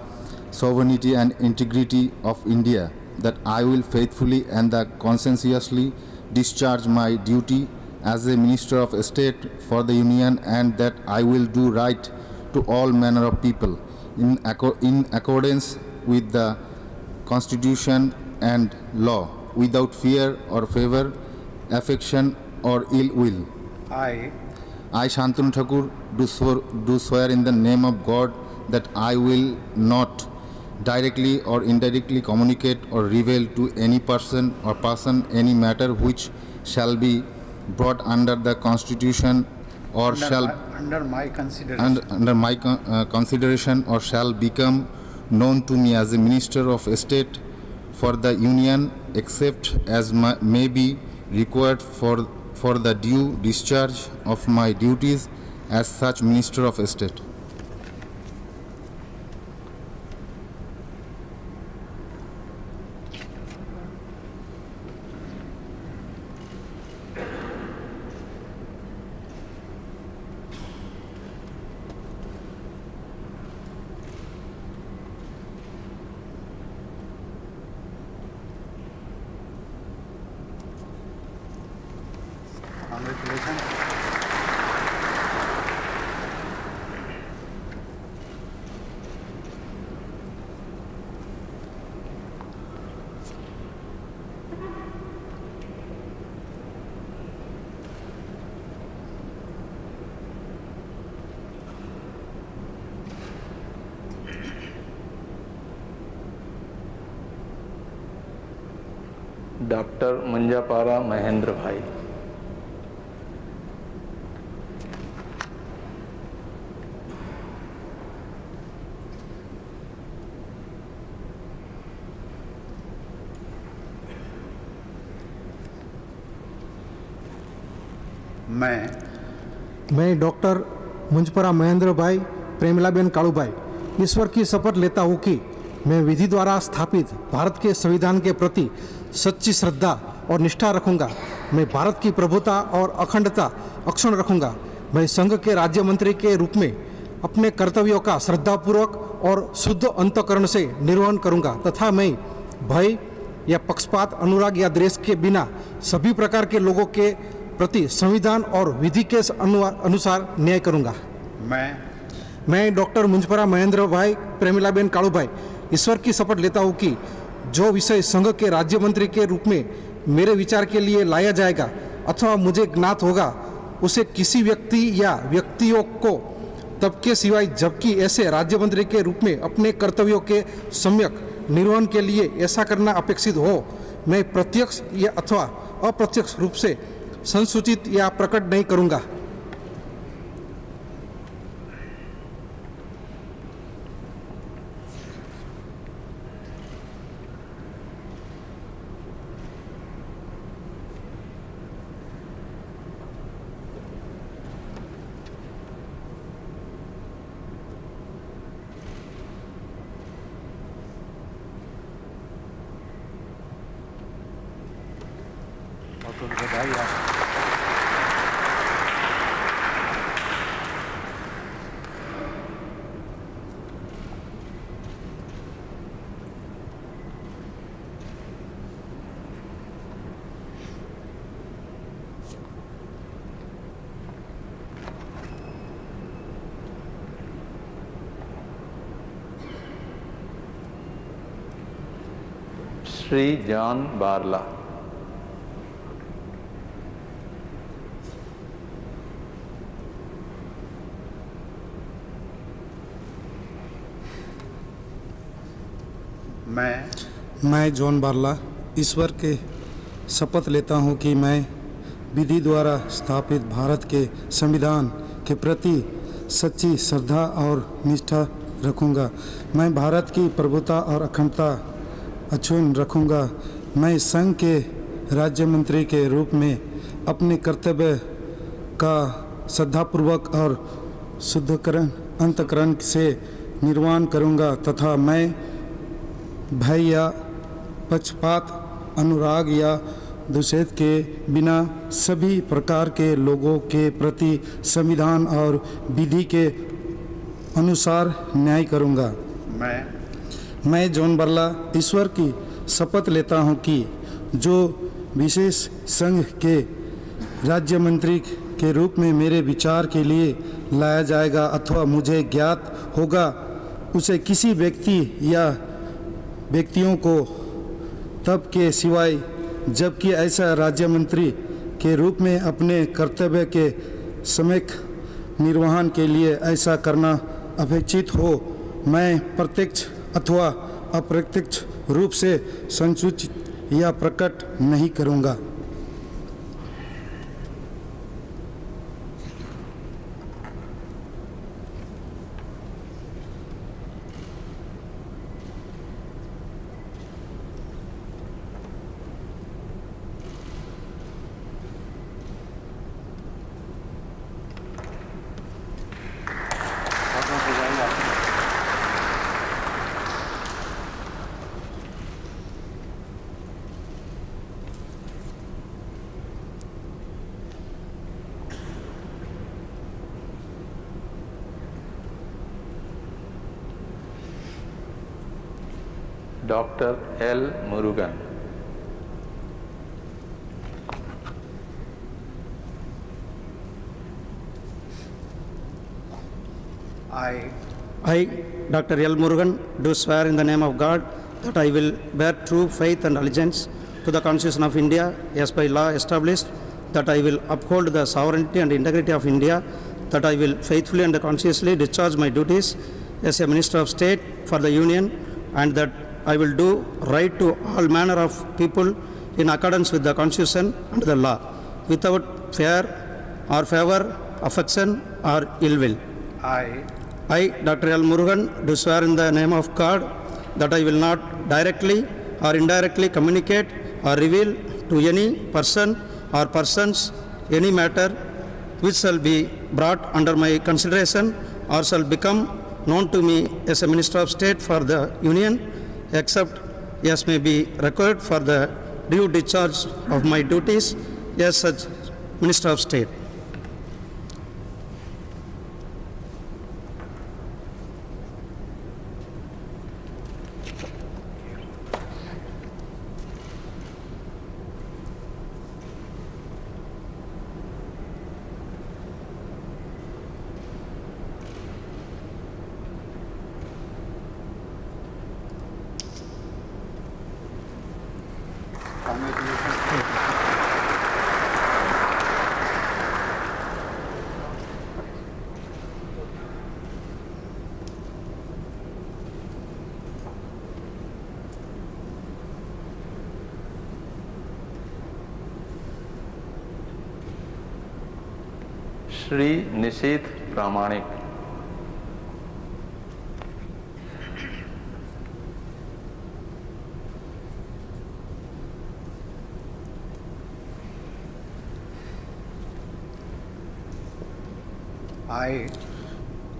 sovereignty and integrity of India, that I will faithfully and conscientiously discharge my duty as a Minister of State for the Union, and that I will do right to all manner of people in accordance with the Constitution and law, without fear or favor, affection or ill will. I, Shantanu Thakur, do swear in the name of God that I will not directly or indirectly communicate or reveal to any person or person any matter which shall be brought under the Constitution or Under my consideration. Consideration or shall become known to me as a Minister of State for the Union, except as may be required for the due discharge of my duties as such Minister of State. Congratulations. Doctor Munjapara Mahendra bhai. मैं डॉक्टर मुंजपरा महेंद्र भाई प्रेमलाबेन कालूभाई ईश्वर की शपथ लेता हूँ कि मैं विधि द्वारा स्थापित भारत के संविधान के प्रति सच्ची श्रद्धा और निष्ठा रखूंगा। मैं भारत की प्रभुता और अखंडता अक्षुण्ण रखूंगा। मैं संघ के राज्य मंत्री के रूप में अपने कर्तव्यों का श्रद्धापूर्वक और शुद्ध अंतःकरण से निर्वहन करूंगा तथा मैं भय या पक्षपात, अनुराग या द्वेष के बिना सभी प्रकार के लोगों के प्रति संविधान और विधि के अनुसार न्याय करूंगा। मैं डॉक्टर मुंजपरा महेंद्र भाई प्रेमिलाबेन कालूभाई ईश्वर की शपथ लेता हूं कि जो विषय संघ के राज्य मंत्री के रूप में मेरे विचार के लिए लाया जाएगा अथवा मुझे ज्ञात होगा, उसे किसी व्यक्ति या व्यक्तियों को तब के सिवाय जबकि ऐसे राज्य मंत्री के रूप में अपने कर्तव्यों के सम्यक निर्वहन के लिए ऐसा करना अपेक्षित हो, मैं प्रत्यक्ष या अथवा अप्रत्यक्ष रूप से संसूचित या प्रकट नहीं करूंगा। श्री जॉन बारला। मैं जॉन बारला ईश्वर के शपथ लेता हूँ कि मैं विधि द्वारा स्थापित भारत के संविधान के प्रति सच्ची श्रद्धा और निष्ठा रखूँगा। मैं भारत की प्रभुता और अखंडता अक्षुण्ण रखूँगा। मैं संघ के राज्य मंत्री के रूप में अपने कर्तव्य का श्रद्धापूर्वक और शुद्धकरण अंतःकरण से निर्वहन करूँगा तथा मैं भय या पक्षपात, अनुराग या द्वेष के बिना सभी प्रकार के लोगों के प्रति संविधान और विधि के अनुसार न्याय करूँगा। मैं जॉन बारला ईश्वर की शपथ लेता हूँ कि जो विशेष संघ के राज्य मंत्री के रूप में मेरे विचार के लिए लाया जाएगा अथवा मुझे ज्ञात होगा, उसे किसी व्यक्ति या व्यक्तियों को तब के सिवाय जबकि ऐसा राज्य मंत्री के रूप में अपने कर्तव्य के सम्यक निर्वहन के लिए ऐसा करना अपेक्षित हो, मैं प्रत्यक्ष अथवा अप्रत्यक्ष रूप से संसूचित या प्रकट नहीं करूँगा। Doctor L Murugan. I, Dr. L. Murugan, do swear in the name of God that I will bear true faith and allegiance to the Constitution of India as by law established, that I will uphold the sovereignty and integrity of India, that I will faithfully and conscientiously discharge my duties as a Minister of State for the Union, and that I will do right to all manner of people in accordance with the Constitution and the law, without fear or favor, affection or ill will. I, Dr. L. Murugan, do swear in the name of God that I will not directly or indirectly communicate or reveal to any person or persons any matter which shall be brought under my consideration or shall become known to me as a Minister of State for the Union, except as may be required for the due discharge of my duties as such Minister of State. Shri Nisith Pramanik.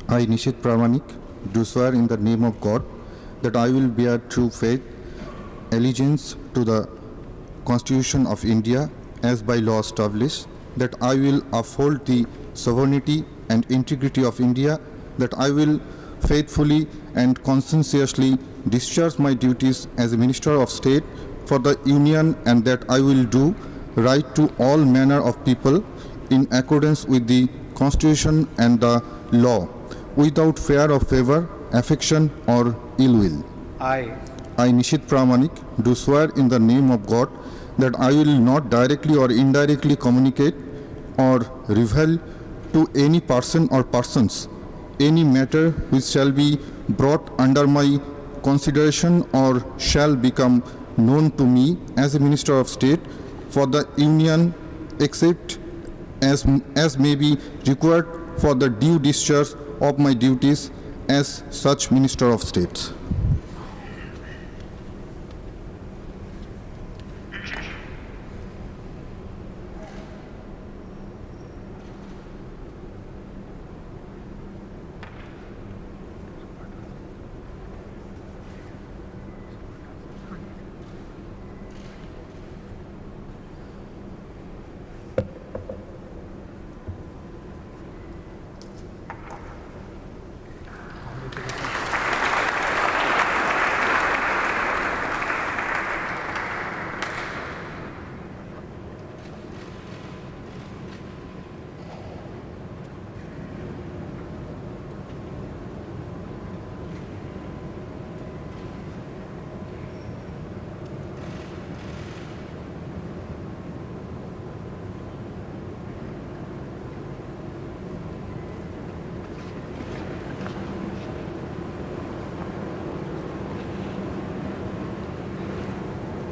I, Nishit Pramanik, do swear in the name of God that I will bear true faith, allegiance to the Constitution of India as by law established, that I will uphold the sovereignty and integrity of India, that I will faithfully and conscientiously discharge my duties as a Minister of State for the Union, and that I will do right to all manner of people in accordance with the Constitution and the law, without fear of favor, affection or ill will. I, Nishit Pramanik, do swear in the name of God that I will not directly or indirectly communicate or reveal to any person or persons any matter which shall be brought under my consideration or shall become known to me as a Minister of State for the Union, except as may be required for the due discharge of my duties as such Minister of State.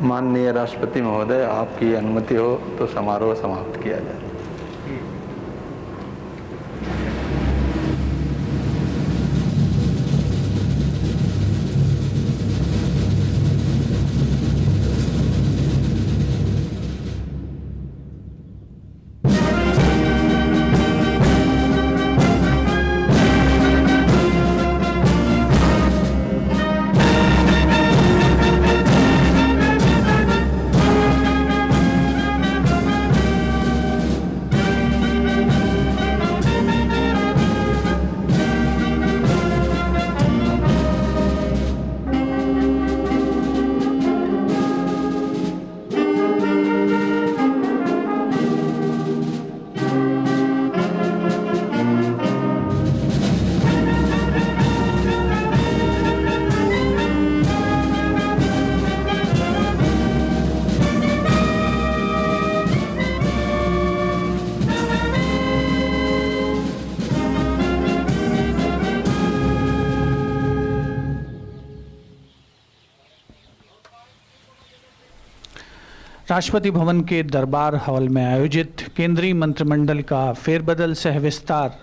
माननीय राष्ट्रपति महोदय, आपकी अनुमति हो तो समारोह समाप्त किया जाए। राष्ट्रपति भवन के दरबार हॉल में आयोजित केंद्रीय मंत्रिमंडल का फेरबदल सह विस्तार